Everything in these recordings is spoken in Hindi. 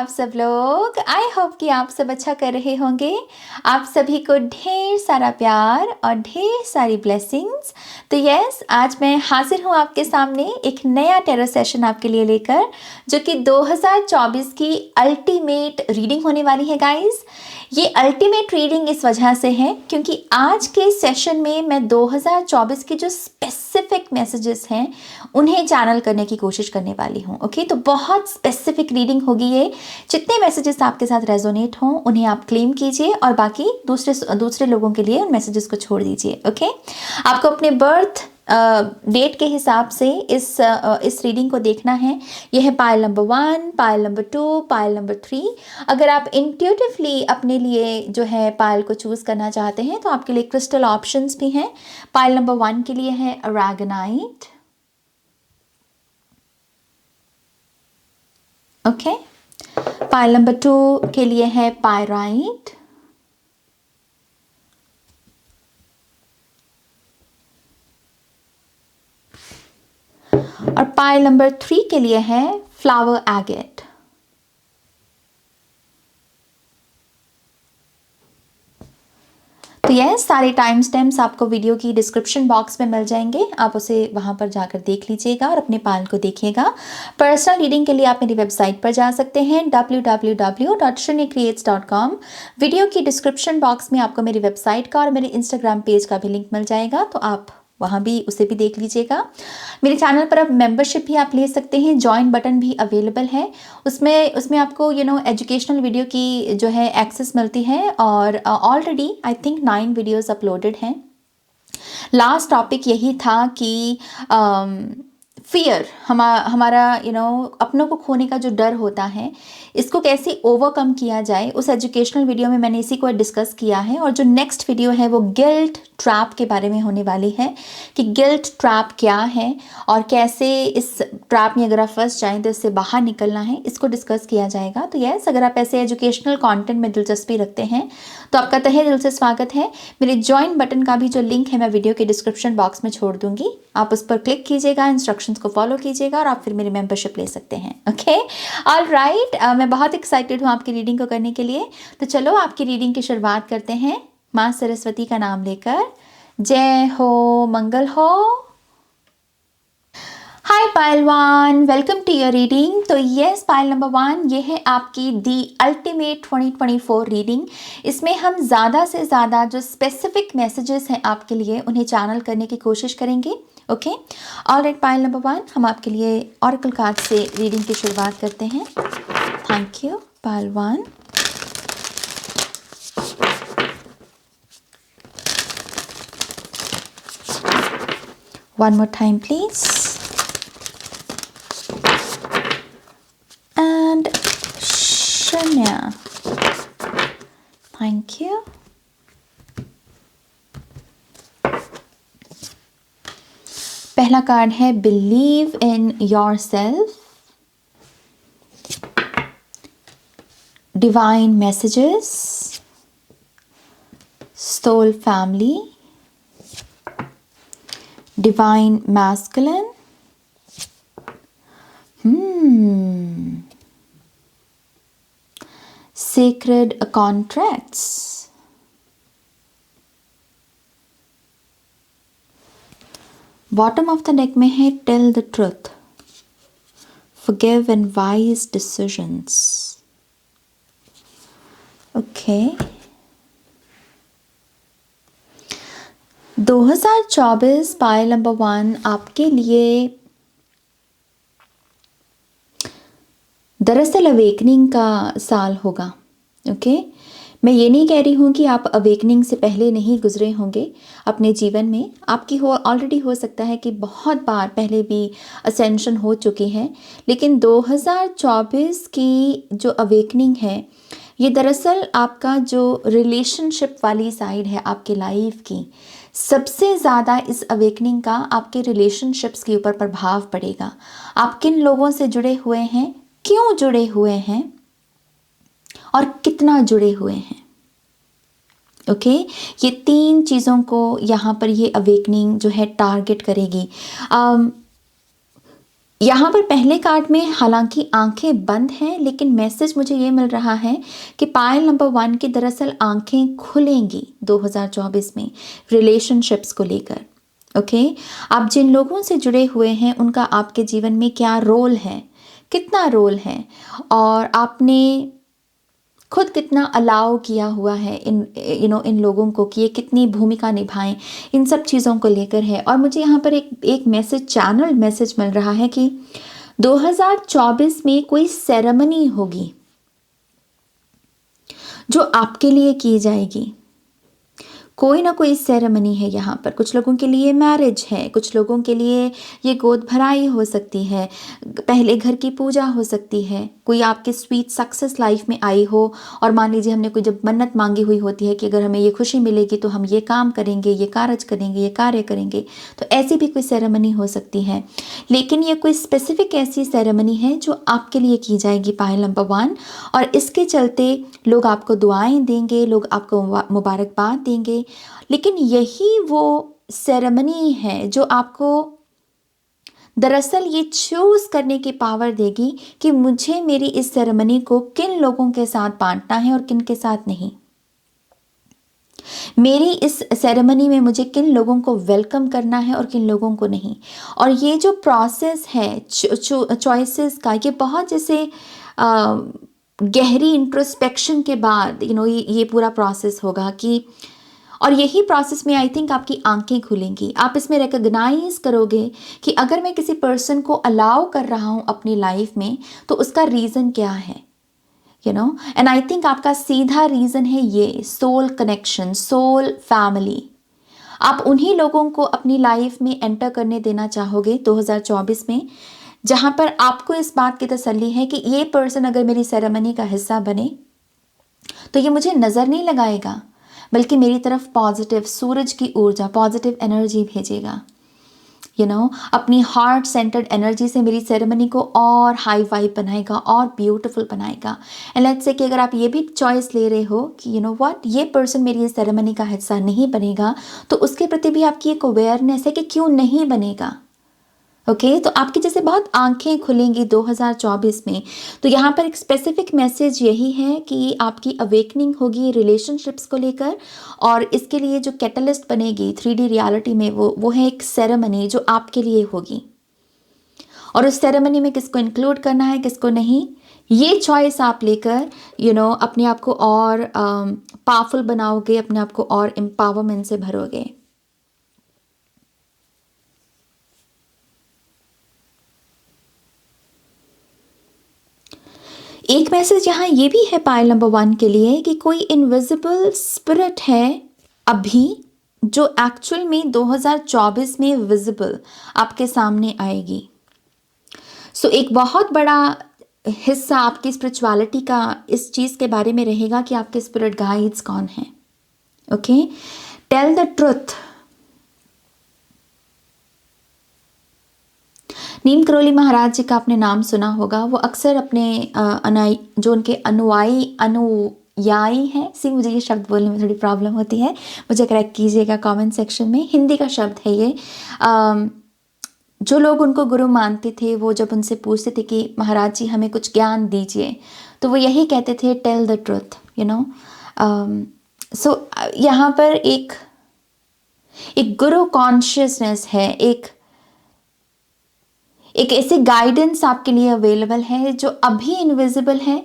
आप सब लोग। आई होप कि आप सब अच्छा कर रहे होंगे। आप सभी को ढेर सारा प्यार और ढेर सारी ब्लेसिंग्स। तो यस, आज मैं हाजिर हूँ आपके सामने एक नया टेरो सेशन आपके लिए लेकर, जो कि 2024 की अल्टीमेट रीडिंग होने वाली है गाइस। ये अल्टीमेट रीडिंग इस वजह से है क्योंकि आज के सेशन में मैं 2024 के जो स्पेसिफिक मैसेजेस हैं उन्हें चैनल करने की कोशिश करने वाली हूँ। ओके, तो बहुत स्पेसिफिक रीडिंग होगी ये। जितने मैसेजेस आपके साथ रेजोनेट हों उन्हें आप क्लेम कीजिए और बाकी दूसरे लोगों के लिए उन मैसेजेस को छोड़ दीजिए। ओके, आपको अपने बर्थ डेट के हिसाब से इस रीडिंग को देखना है। यह है pile number 1, pile number 2, pile number 3। अगर आप इंट्यूटिवली अपने लिए जो है पायल को चूज़ करना चाहते हैं तो आपके लिए क्रिस्टल ऑप्शंस भी हैं। पायल नंबर 1 के लिए है अरागनाइट। ओके, पायल नंबर 2 के लिए है पायराइट। और पायल नंबर 3 के लिए है फ्लावर एगेट। तो यह सारे टाइम स्टैम्प्स आपको वीडियो की डिस्क्रिप्शन बॉक्स में मिल जाएंगे। आप उसे वहां पर जाकर देख लीजिएगा और अपने पायल को देखिएगा। पर्सनल रीडिंग के लिए आप मेरी वेबसाइट पर जा सकते हैं www.shrenicreates.com। वीडियो की डिस्क्रिप्शन बॉक्स में आपको मेरी वेबसाइट का और मेरे इंस्टाग्राम पेज का भी लिंक मिल जाएगा, तो आप वहाँ भी उसे भी देख लीजिएगा। मेरे चैनल पर अब मेंबरशिप भी आप ले सकते हैं। जॉइन बटन भी अवेलेबल है। उसमें आपको एजुकेशनल वीडियो की जो है एक्सेस मिलती है और already I think 9 videos uploaded हैं। लास्ट टॉपिक यही था कि फियर हमारा अपनों को खोने का जो डर होता है, इसको कैसे ओवरकम किया जाए, उस एजुकेशनल वीडियो में मैंने इसी को डिस्कस किया है। और जो नेक्स्ट वीडियो है वो गिल्ट ट्रैप के बारे में होने वाली है कि गिल्ट ट्रैप क्या है और कैसे इस ट्रैप में अगर आप फंस जाएं तो इससे बाहर निकलना है, इसको डिस्कस किया जाएगा। तो यस, अगर आप ऐसे एजुकेशनल कंटेंट में दिलचस्पी रखते हैं तो आपका तहे दिल से स्वागत है। मेरे जॉइन बटन का भी जो लिंक है मैं वीडियो के डिस्क्रिप्शन बॉक्स में छोड़ दूंगी। आप उस पर क्लिक कीजिएगा, इंस्ट्रक्शंस को फॉलो कीजिएगा और आप फिर मेरी मेंबरशिप ले सकते हैं। ओके, ऑल राइट, मैं बहुत एक्साइटेड हूँ आपकी रीडिंग को करने के लिए। तो चलो आपकी रीडिंग की शुरुआत करते हैं माँ सरस्वती का नाम लेकर। जय हो, मंगल हो। हाय पायल 1, वेलकम टू योर रीडिंग। तो यस, पायल नंबर 1 ये है आपकी दी अल्टीमेट 2024 रीडिंग। इसमें हम ज़्यादा से ज़्यादा जो स्पेसिफिक मैसेजेस हैं आपके लिए उन्हें चैनल करने की कोशिश करेंगे। ओके, ऑलराइट पायल नंबर 1, हम आपके लिए ऑरेकल कार्ड से रीडिंग की शुरुआत करते हैं। Thank you Payal 1। One more time please. And Shania. Thank you. पहला कार्ड है believe in yourself, divine messages, soul family, divine masculine, sacred contracts, bottom of the deck में है tell the truth, forgive and wise decisions. Okay, 2024 pile number 1 आपके लिए दरअसल अवेकनिंग का साल होगा। ओके, मैं ये नहीं कह रही हूँ कि आप अवेकनिंग से पहले नहीं गुजरे होंगे अपने जीवन में। आपकी ऑलरेडी हो सकता है कि बहुत बार पहले भी असेंशन हो चुकी है, लेकिन 2024 की जो अवेकनिंग है ये दरअसल आपका जो रिलेशनशिप वाली साइड है आपके लाइफ की, सबसे ज़्यादा इस अवेकनिंग का आपके रिलेशनशिप्स के ऊपर प्रभाव पड़ेगा। आप किन लोगों से जुड़े हुए हैं, क्यों जुड़े हुए हैं और कितना जुड़े हुए हैं। ओके, ये 3 चीज़ों को यहाँ पर ये अवेकनिंग जो है टारगेट करेगी। यहाँ पर पहले कार्ड में हालांकि आंखें बंद हैं, लेकिन मैसेज मुझे ये मिल रहा है कि पायल नंबर 1 की दरअसल आंखें खुलेंगी 2024 में रिलेशनशिप्स को लेकर। ओके, आप जिन लोगों से जुड़े हुए हैं उनका आपके जीवन में क्या रोल है, कितना रोल है, और आपने खुद कितना अलाउ किया हुआ है इन लोगों को कि ये कितनी भूमिका निभाएं, इन सब चीज़ों को लेकर है। और मुझे यहाँ पर एक मैसेज, चैनल मैसेज मिल रहा है कि 2024 में कोई सेरेमनी होगी जो आपके लिए की जाएगी। कोई ना कोई सेरेमनी है यहाँ पर। कुछ लोगों के लिए मैरिज है, कुछ लोगों के लिए ये गोद भराई हो सकती है, पहले घर की पूजा हो सकती है, कोई आपके स्वीट सक्सेस लाइफ में आई हो, और मान लीजिए हमने कोई जब मन्नत मांगी हुई होती है कि अगर हमें ये खुशी मिलेगी तो हम ये काम करेंगे, ये कारज करेंगे, ये कार्य करेंगे, तो ऐसी भी कोई सेरेमनी हो सकती है। लेकिन ये कोई स्पेसिफिक ऐसी सेरेमनी है जो आपके लिए की जाएगी पायल नंबर 1, और इसके चलते लोग आपको दुआएं देंगे, लोग आपको मुबारकबाद देंगे। लेकिन यही वो सेरेमनी है जो आपको दरअसल ये चूज करने की पावर देगी कि मुझे मेरी इस सेरेमनी को किन लोगों के साथ बांटना है और किन के साथ नहीं। मेरी इस सेरेमनी में मुझे किन लोगों को वेलकम करना है और किन लोगों को नहीं। और ये जो प्रोसेस है चॉइसेस का, ये बहुत जैसे गहरी इंट्रोस्पेक्शन के बाद ये पूरा प्रोसेस होगा कि, और यही प्रोसेस में आई थिंक आपकी आंखें खुलेंगी। आप इसमें रिकग्नाइज करोगे कि अगर मैं किसी पर्सन को अलाउ कर रहा हूँ अपनी लाइफ में तो उसका रीज़न क्या है, एंड आई थिंक आपका सीधा रीज़न है ये सोल कनेक्शन, सोल फैमिली। आप उन्हीं लोगों को अपनी लाइफ में एंटर करने देना चाहोगे 2024 में, जहाँ पर आपको इस बात की तसल्ली है कि ये पर्सन अगर मेरी सेरेमनी का हिस्सा बने तो ये मुझे नज़र नहीं लगाएगा, बल्कि मेरी तरफ पॉजिटिव सूरज की ऊर्जा, पॉजिटिव एनर्जी भेजेगा। अपनी हार्ट सेंटर्ड एनर्जी से मेरी सेरेमनी को और हाई वाइब बनाएगा और ब्यूटीफुल बनाएगा। एंड लेट्स से कि अगर आप ये भी चॉइस ले रहे हो कि व्हाट, ये पर्सन मेरी इस सेरेमनी का हिस्सा नहीं बनेगा, तो उसके प्रति भी आपकी एक अवेयरनेस है कि क्यों नहीं बनेगा। ओके, तो आपकी जैसे बहुत आंखें खुलेंगी 2024 में। तो यहाँ पर एक स्पेसिफिक मैसेज यही है कि आपकी अवेकनिंग होगी रिलेशनशिप्स को लेकर, और इसके लिए जो कैटलिस्ट बनेगी 3D रियलिटी में वो है एक सेरेमनी जो आपके लिए होगी। और उस सेरेमनी में किसको इंक्लूड करना है, किसको नहीं, ये चॉइस आप लेकर अपने आप को और पावरफुल बनाओगे, अपने आप को और एम्पावरमेंट से भरोगे। एक मैसेज यहाँ ये भी है पायल नंबर 1 के लिए कि कोई इनविजिबल स्पिरिट है अभी जो एक्चुअल में 2024 में विजिबल आपके सामने आएगी। सो एक बहुत बड़ा हिस्सा आपकी स्पिरिचुअलिटी का इस चीज़ के बारे में रहेगा कि आपके स्पिरिट गाइड्स कौन हैं। Okay, tell the truth. Neem Karoli Maharaj ji का आपने नाम सुना होगा। वो अक्सर अपने जो उनके अनुयायी हैं, मुझे ये शब्द बोलने में थोड़ी प्रॉब्लम होती है, मुझे करेक्ट कीजिएगा कमेंट सेक्शन में। हिंदी का शब्द है ये। जो लोग उनको गुरु मानते थे, वो जब उनसे पूछते थे कि महाराज जी हमें कुछ ज्ञान दीजिए, तो वो यही कहते थे, टेल द ट्रुथ। सो यहाँ पर एक गुरु कॉन्शियसनेस है, एक ऐसी गाइडेंस आपके लिए अवेलेबल है जो अभी इनविजिबल है,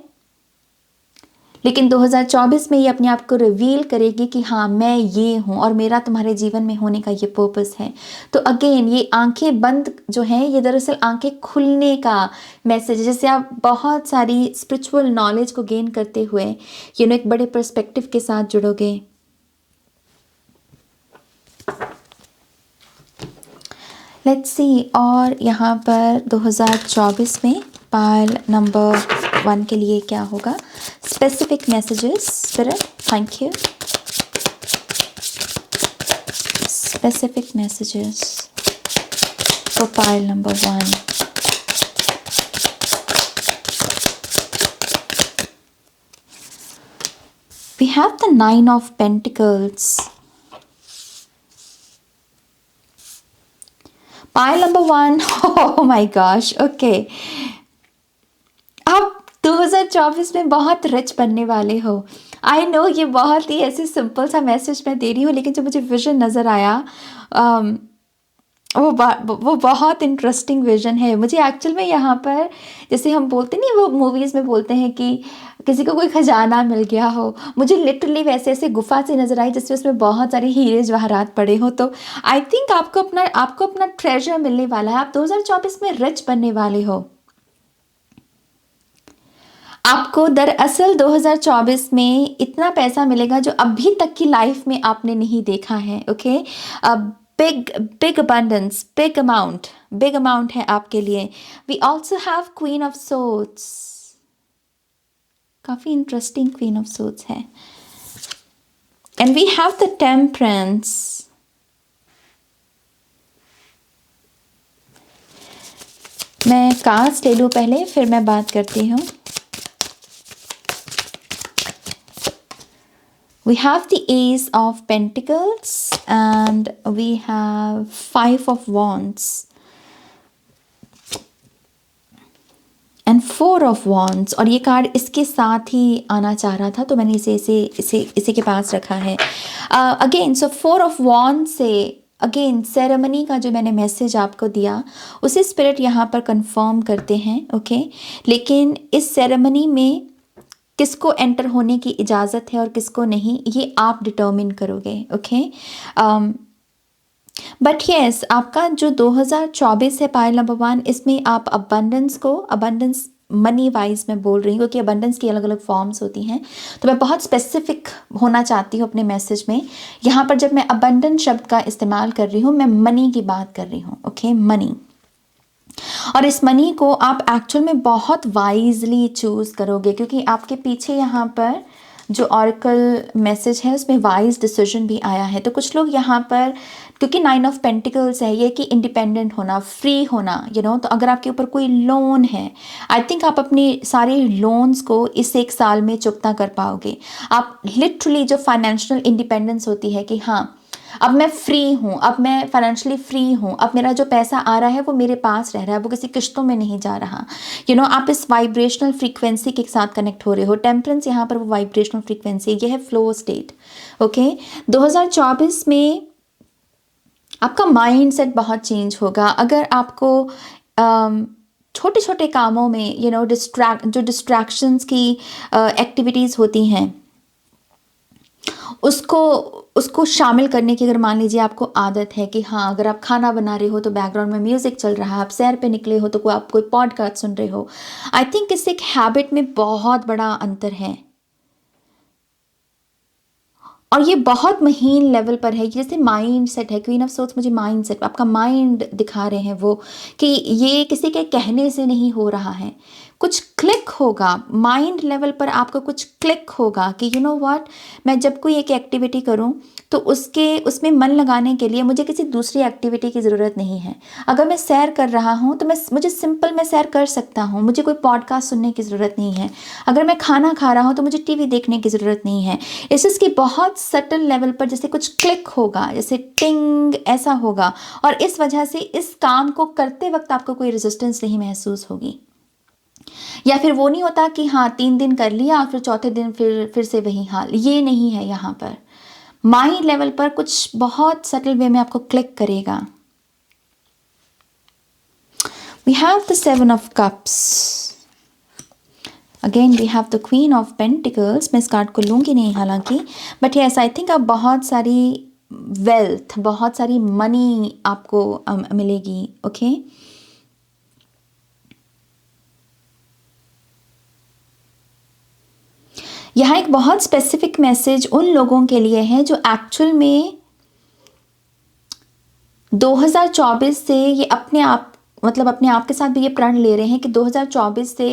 लेकिन 2024 में ये अपने आप को रिवील करेगी कि हाँ, मैं ये हूँ और मेरा तुम्हारे जीवन में होने का ये पर्पस है। तो अगेन ये आंखें बंद जो हैं, ये दरअसल आंखें खुलने का मैसेज है। जैसे आप बहुत सारी स्पिरिचुअल नॉलेज को गेन करते हुए एक बड़े पर्सपेक्टिव के साथ जुड़ोगे। लेट्स सी, और यहाँ पर 2024 में पायल नंबर 1 के लिए क्या होगा। Specific messages spirit, thank you. Specific messages for pile number 1। We have the 9 of Pentacles. Pile number 1, oh my gosh, okay, आप 2024 में बहुत रिच बनने वाले हो। आई नो ये बहुत ही ऐसे सिंपल सा मैसेज मैं दे रही हूँ, लेकिन जो मुझे विजन नज़र आया, अम, वो बहुत इंटरेस्टिंग विजन है मुझे एक्चुअल में। यहाँ पर जैसे हम बोलते नहीं, वो मूवीज़ में बोलते हैं कि किसी को कोई खजाना मिल गया हो, मुझे लिटरली वैसे ऐसे गुफा से नज़र आई जिसमें उसमें बहुत सारे हीरे जवाहरात पड़े हो। तो आई थिंक आपको अपना ट्रेजर मिलने वाला है। आप 2024 में रिच बनने वाले हो। आपको दरअसल 2024 में इतना पैसा मिलेगा जो अभी तक की लाइफ में आपने नहीं देखा है। Okay, big big abundance, big amount है आपके लिए। We also have queen of swords, काफ़ी इंटरेस्टिंग क्वीन ऑफ सोर्ड्स है। And we have the temperance. मैं कार्ड्स ले लूँ पहले, फिर मैं बात करती हूँ। We have the Ace of Pentacles and we have 5 of Wands and 4 of Wands। और ये कार्ड इसके साथ ही आना चाह रहा था, तो मैंने इसे के पास रखा है। अगेन सो 4 of Wands से अगेन सेरेमनी का जो मैंने मैसेज आपको दिया उसे स्पिरिट यहाँ पर कंफर्म करते हैं। ओके, लेकिन इस सेरेमनी में किसको एंटर होने की इजाज़त है और किसको नहीं, ये आप डिटर्मिन करोगे। ओके, बट येस, आपका जो 2024 है पायल नंबर 1, इसमें आप अबंडेंस मनी वाइज में बोल रही हूँ, क्योंकि अबंडेंस की अलग अलग फॉर्म्स होती हैं, तो मैं बहुत स्पेसिफिक होना चाहती हूँ अपने मैसेज में। यहाँ पर जब मैं अबंडेंस शब्द का इस्तेमाल कर रही हूँ, मैं मनी की बात कर रही हूँ। Okay, money. और इस मनी को आप एक्चुअल में बहुत वाइजली चूज़ करोगे, क्योंकि आपके पीछे यहाँ पर जो ऑरेकल मैसेज है उसमें वाइज डिसीजन भी आया है। तो कुछ लोग यहाँ पर, क्योंकि 9 ऑफ पेंटिकल्स है ये, कि इंडिपेंडेंट होना, फ्री होना, तो अगर आपके ऊपर कोई लोन है, आई थिंक आप अपने सारे लोन्स को इस 1 साल में चुकता कर पाओगे। आप लिटरली जो फाइनेंशियल इंडिपेंडेंस होती है कि हाँ अब मैं फ्री हूँ, अब मैं फाइनेंशियली फ्री हूँ, अब मेरा जो पैसा आ रहा है वो मेरे पास रह रहा है, वो किसी किश्तों में नहीं जा रहा। आप इस वाइब्रेशनल फ्रीक्वेंसी के साथ कनेक्ट हो रहे हो। टेम्परेंस यहाँ पर वो वाइब्रेशनल फ्रीक्वेंसी, ये है फ्लो स्टेट। ओके, 2024 में आपका माइंड सेट बहुत चेंज होगा। अगर आपको छोटे छोटे कामों में जो डिस्ट्रैक्शंस की एक्टिविटीज़ होती हैं उसको शामिल करने की, अगर मान लीजिए आपको आदत है कि हाँ अगर आप खाना बना रहे हो तो बैकग्राउंड में म्यूज़िक चल रहा है, आप सैर पे निकले हो तो आप कोई पॉडकास्ट सुन रहे हो, आई थिंक इससे एक हैबिट में बहुत बड़ा अंतर है। और ये बहुत महीन लेवल पर है, जैसे माइंड सेट है। क्वीन ऑफ सोर्ड्स मुझे माइंड सेट, आपका माइंड दिखा रहे हैं वो, कि ये किसी के कहने से नहीं हो रहा है, कुछ क्लिक होगा माइंड लेवल पर, आपको कुछ क्लिक होगा कि व्हाट, मैं जब कोई एक एक्टिविटी करूं तो उसमें मन लगाने के लिए मुझे किसी दूसरी एक्टिविटी की ज़रूरत नहीं है। अगर मैं सैर कर रहा हूं तो मुझे सिंपल मैं सैर कर सकता हूं, मुझे कोई पॉडकास्ट सुनने की ज़रूरत नहीं है। अगर मैं खाना खा रहा हूं तो मुझे टीवी देखने की ज़रूरत नहीं है। इस चीज़ की बहुत सटल लेवल पर जैसे कुछ क्लिक होगा, जैसे टिंग ऐसा होगा, और इस वजह से इस काम को करते वक्त आपको कोई रेजिस्टेंस नहीं महसूस होगी। या फिर वो नहीं होता कि हाँ 3 दिन कर लिया और फिर चौथे दिन फिर से वही हाल, ये नहीं है। यहाँ पर माइंड लेवल पर कुछ बहुत सटल वे में आपको क्लिक करेगा। We have the 7 of cups, again we have the queen of pentacles. मैं इस कार्ड को लूँगी नहीं हालांकि, बट यस आई थिंक आप बहुत सारी वेल्थ, बहुत सारी मनी आपको मिलेगी। ओके, यहाँ एक बहुत स्पेसिफिक मैसेज उन लोगों के लिए है जो एक्चुअल में 2024 से ये अपने आप के साथ भी ये प्रण ले रहे हैं कि 2024 से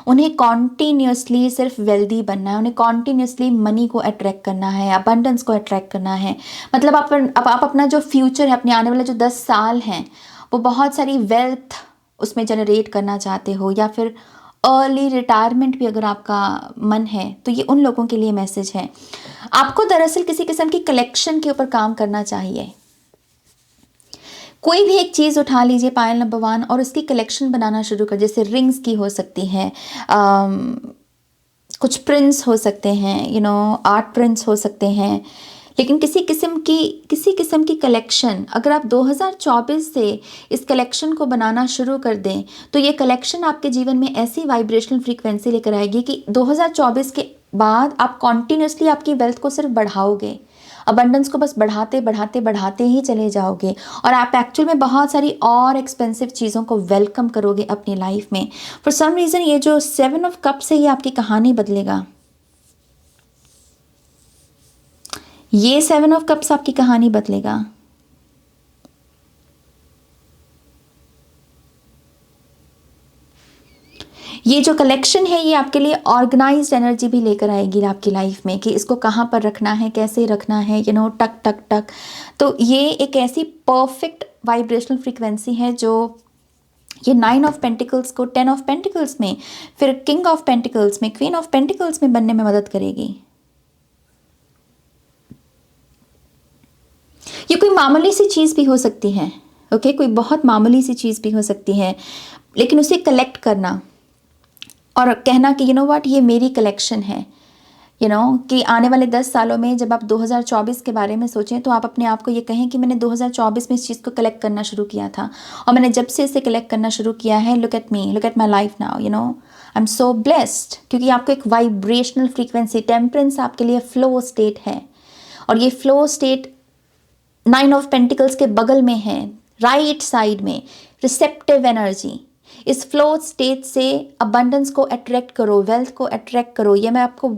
उन्हें कॉन्टीन्यूसली सिर्फ वेल्दी बनना है, उन्हें कॉन्टीन्यूसली मनी को अट्रैक्ट करना है, अबंडेंस को अट्रैक्ट करना है। मतलब आप अपना जो फ्यूचर है, अपने आने वाले जो 10 साल हैं, वो बहुत सारी वेल्थ उसमें जनरेट करना चाहते हो, या फिर अर्ली रिटायरमेंट भी अगर आपका मन है तो ये उन लोगों के लिए मैसेज है। आपको दरअसल किसी किस्म की कलेक्शन के ऊपर काम करना चाहिए। कोई भी एक चीज़ उठा लीजिए पायल नंबर 1 और उसकी कलेक्शन बनाना शुरू कर, जैसे रिंग्स की हो सकती है, कुछ प्रिंट्स हो सकते हैं, आर्ट प्रिंट्स हो सकते हैं, लेकिन किसी किस्म की कलेक्शन अगर आप 2024 से इस कलेक्शन को बनाना शुरू कर दें तो ये कलेक्शन आपके जीवन में ऐसी वाइब्रेशनल फ्रीक्वेंसी लेकर आएगी कि 2024 के बाद आप कॉन्टिन्यूसली आपकी वेल्थ को सिर्फ बढ़ाओगे, अबंडेंस को बस बढ़ाते बढ़ाते बढ़ाते ही चले जाओगे और आप एक्चुअल में बहुत सारी और एक्सपेंसिव चीज़ों को वेलकम करोगे अपनी लाइफ में। फॉर सम रीज़न ये जो 7 ऑफ कप्स है ये आपकी कहानी बदलेगा। ये 7 ऑफ कप्स आपकी कहानी बदलेगा। ये जो कलेक्शन है ये आपके लिए ऑर्गेनाइज्ड एनर्जी भी लेकर आएगी आपकी लाइफ में कि इसको कहाँ पर रखना है, कैसे रखना है, टक टक टक। तो ये एक ऐसी परफेक्ट वाइब्रेशनल फ्रीक्वेंसी है जो ये 9 ऑफ पेंटिकल्स को 10 ऑफ पेंटिकल्स में, फिर किंग ऑफ पेंटिकल्स में, क्वीन ऑफ पेंटिकल्स में बनने में मदद करेगी। ये कोई मामूली सी चीज़ भी हो सकती है, ओके, कोई बहुत मामूली सी चीज़ भी हो सकती है, लेकिन उसे कलेक्ट करना और कहना कि व्हाट, ये मेरी कलेक्शन है। कि आने वाले 10 सालों में जब आप 2024 के बारे में सोचें तो आप अपने आप को ये कहें कि मैंने 2024 में इस चीज़ को कलेक्ट करना शुरू किया था और मैंने जब से इसे कलेक्ट करना शुरू किया है, look at me, look at my life now, I am so blessed. क्योंकि आपको एक वाइब्रेशनल फ्रीक्वेंसी, टेम्परेंस आपके लिए फ्लो स्टेट है और ये फ्लो स्टेट 9 ऑफ पेंटिकल्स के बगल में है, राइट साइड में, रिसेप्टिव एनर्जी। इस फ्लो स्टेट से अबंडेंस को अट्रैक्ट करो, वेल्थ को अट्रैक्ट करो। ये मैं आपको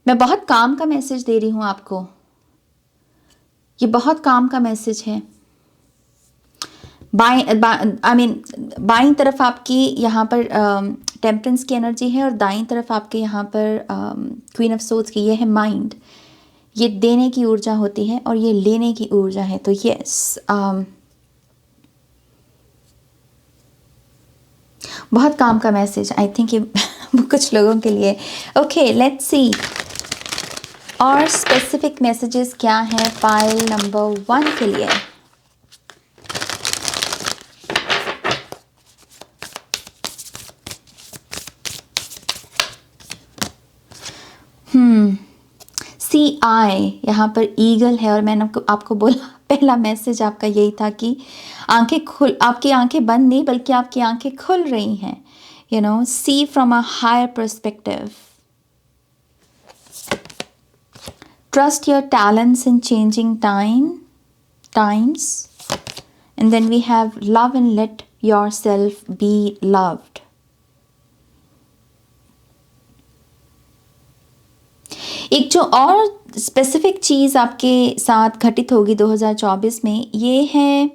मैं बहुत काम का मैसेज दे रही हूँ आपको, ये बहुत काम का मैसेज है। बाईं तरफ आपकी यहाँ पर टेम्परेंस की एनर्जी है और दाईं तरफ आपके यहाँ पर क्वीन ऑफ सोर्ड्स की, ये है माइंड। ये देने की ऊर्जा होती है और ये लेने की ऊर्जा है। तो यस, बहुत काम का मैसेज, आई थिंक ये कुछ लोगों के लिए। ओके, लेट्स सी और स्पेसिफिक मैसेजेस क्या हैं पाइल नंबर 1 के लिए। आई यहाँ पर ईगल है और मैंने आपको बोला पहला मैसेज आपका यही था कि आपकी आंखें बंद नहीं बल्कि आपकी आंखें खुल रही हैं। See from a higher perspective, trust your talents in changing times, and then we have love and let yourself be loved. एक जो और स्पेसिफिक चीज़ आपके साथ घटित होगी 2024 में, ये है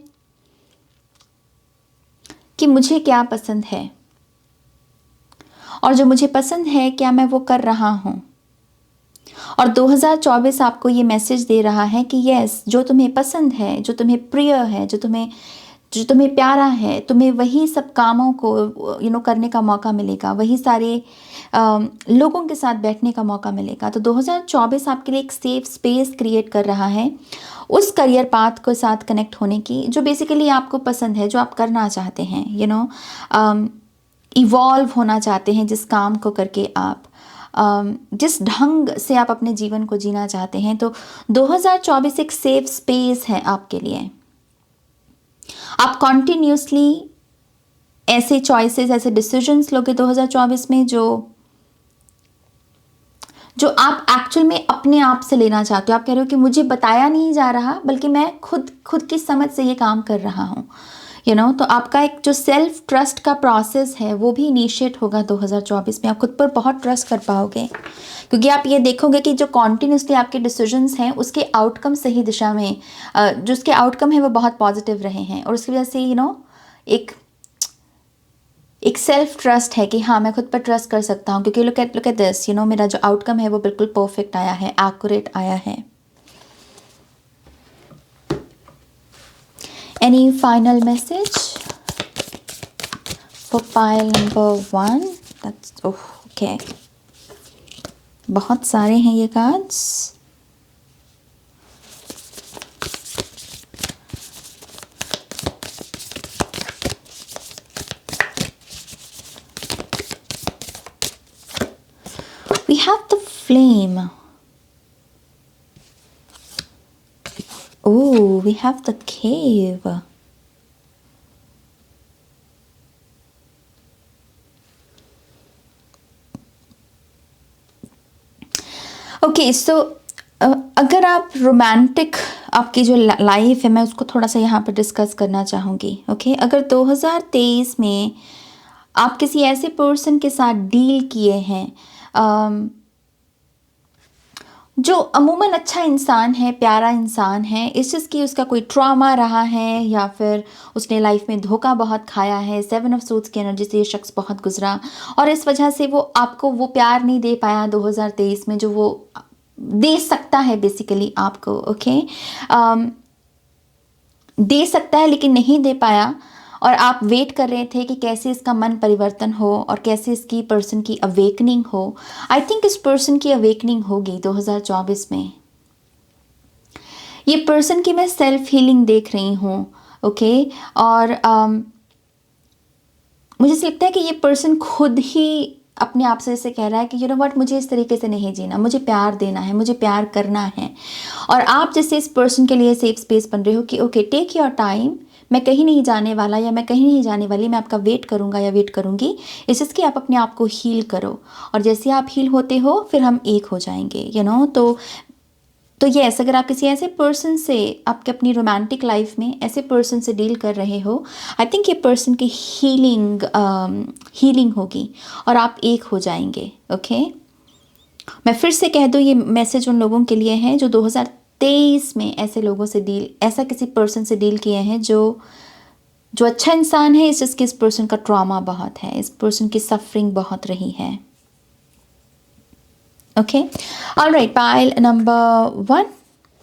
कि मुझे क्या पसंद है और जो मुझे पसंद है क्या मैं वो कर रहा हूँ। और 2024 आपको ये मैसेज दे रहा है कि यस, जो तुम्हें पसंद है, जो तुम्हें प्रिय है, जो तुम्हें प्यारा है, तुम्हें वही सब कामों को करने का मौका मिलेगा, वही सारे लोगों के साथ बैठने का मौका मिलेगा। तो 2024 आपके लिए एक सेफ स्पेस क्रिएट कर रहा है उस करियर पाथ के साथ कनेक्ट होने की जो बेसिकली आपको पसंद है, जो आप करना चाहते हैं, इवॉल्व होना चाहते हैं, जिस काम को करके आप जिस ढंग से आप अपने जीवन को जीना चाहते हैं। तो 2024 एक सेफ स्पेस है आपके लिए। आप कॉन्टिन्यूसली ऐसे चॉइसेस, ऐसे डिसीजंस लोगे 2024 में जो आप एक्चुअल में अपने आप से लेना चाहते हो। आप कह रहे हो कि मुझे बताया नहीं जा रहा बल्कि मैं खुद की समझ से ये काम कर रहा हूँ। तो आपका एक जो सेल्फ ट्रस्ट का प्रोसेस है वो भी इनिशिएट होगा 2024 में। आप खुद पर बहुत ट्रस्ट कर पाओगे क्योंकि आप ये देखोगे कि जो कॉन्टिन्यूसली आपके डिसीजंस हैं उसके आउटकम सही दिशा में, जो उसके आउटकम है वो बहुत पॉजिटिव रहे हैं और उसकी वजह से एक सेल्फ ट्रस्ट है कि हाँ, मैं खुद पर ट्रस्ट कर सकता हूँ क्योंकि लुक एट दिस, मेरा जो आउटकम है वो बिल्कुल परफेक्ट आया है, एक्यूरेट आया है। Any final message for pile number 1? That's okay. बहुत सारे हैं ये cards. We have the flame. Oh, we have the cave. Okay so अगर आप रोमांटिक आपकी जो लाइफ है मैं उसको थोड़ा सा यहाँ पर डिस्कस करना चाहूँगी। ओके अगर 2023 में आप किसी ऐसे पर्सन के साथ डील किए हैं जो अमूमन अच्छा इंसान है, प्यारा इंसान है, इस चीज़ की उसका कोई ट्रॉमा रहा है या फिर उसने लाइफ में धोखा बहुत खाया है, 7 ऑफ सूट्स की एनर्जी से ये शख्स बहुत गुजरा और इस वजह से वो आपको वो प्यार नहीं दे पाया 2023 में जो वो दे सकता है बेसिकली आपको। ओके दे सकता है लेकिन नहीं दे पाया और आप वेट कर रहे थे कि कैसे इसका मन परिवर्तन हो और कैसे इसकी पर्सन की अवेकनिंग हो। आई थिंक इस पर्सन की अवेकनिंग होगी 2024 में। ये पर्सन की मैं सेल्फ हीलिंग देख रही हूँ। ओके और मुझे ऐसा लगता है कि ये पर्सन खुद ही अपने आप से ऐसे कह रहा है कि यू नो व्हाट, मुझे इस तरीके से नहीं जीना, मुझे प्यार देना है, मुझे प्यार करना है। और आप जैसे इस पर्सन के लिए सेफ स्पेस बन रहे हो कि ओके टेक योर टाइम, मैं कहीं नहीं जाने वाला या मैं कहीं नहीं जाने वाली, मैं आपका वेट करूँगा या वेट करूँगी। इस चीज़ की आप अपने आप को हील करो और जैसे आप हील होते हो फिर हम एक हो जाएंगे यू नो। तो यस अगर आप किसी ऐसे पर्सन से आपके अपनी रोमांटिक लाइफ में ऐसे पर्सन से डील कर रहे हो, आई थिंक ये पर्सन की हीलिंग होगी और आप एक हो जाएंगे। ओके मैं फिर से कह दूँ, ये मैसेज उन लोगों के लिए है जो 2023 में ऐसे लोगों से ऐसा किसी पर्सन से डील किए हैं जो अच्छा इंसान है। जिसके इस पर्सन का ट्रॉमा बहुत है, इस पर्सन की सफरिंग बहुत रही है। ओके ऑलराइट, पाइल नंबर 1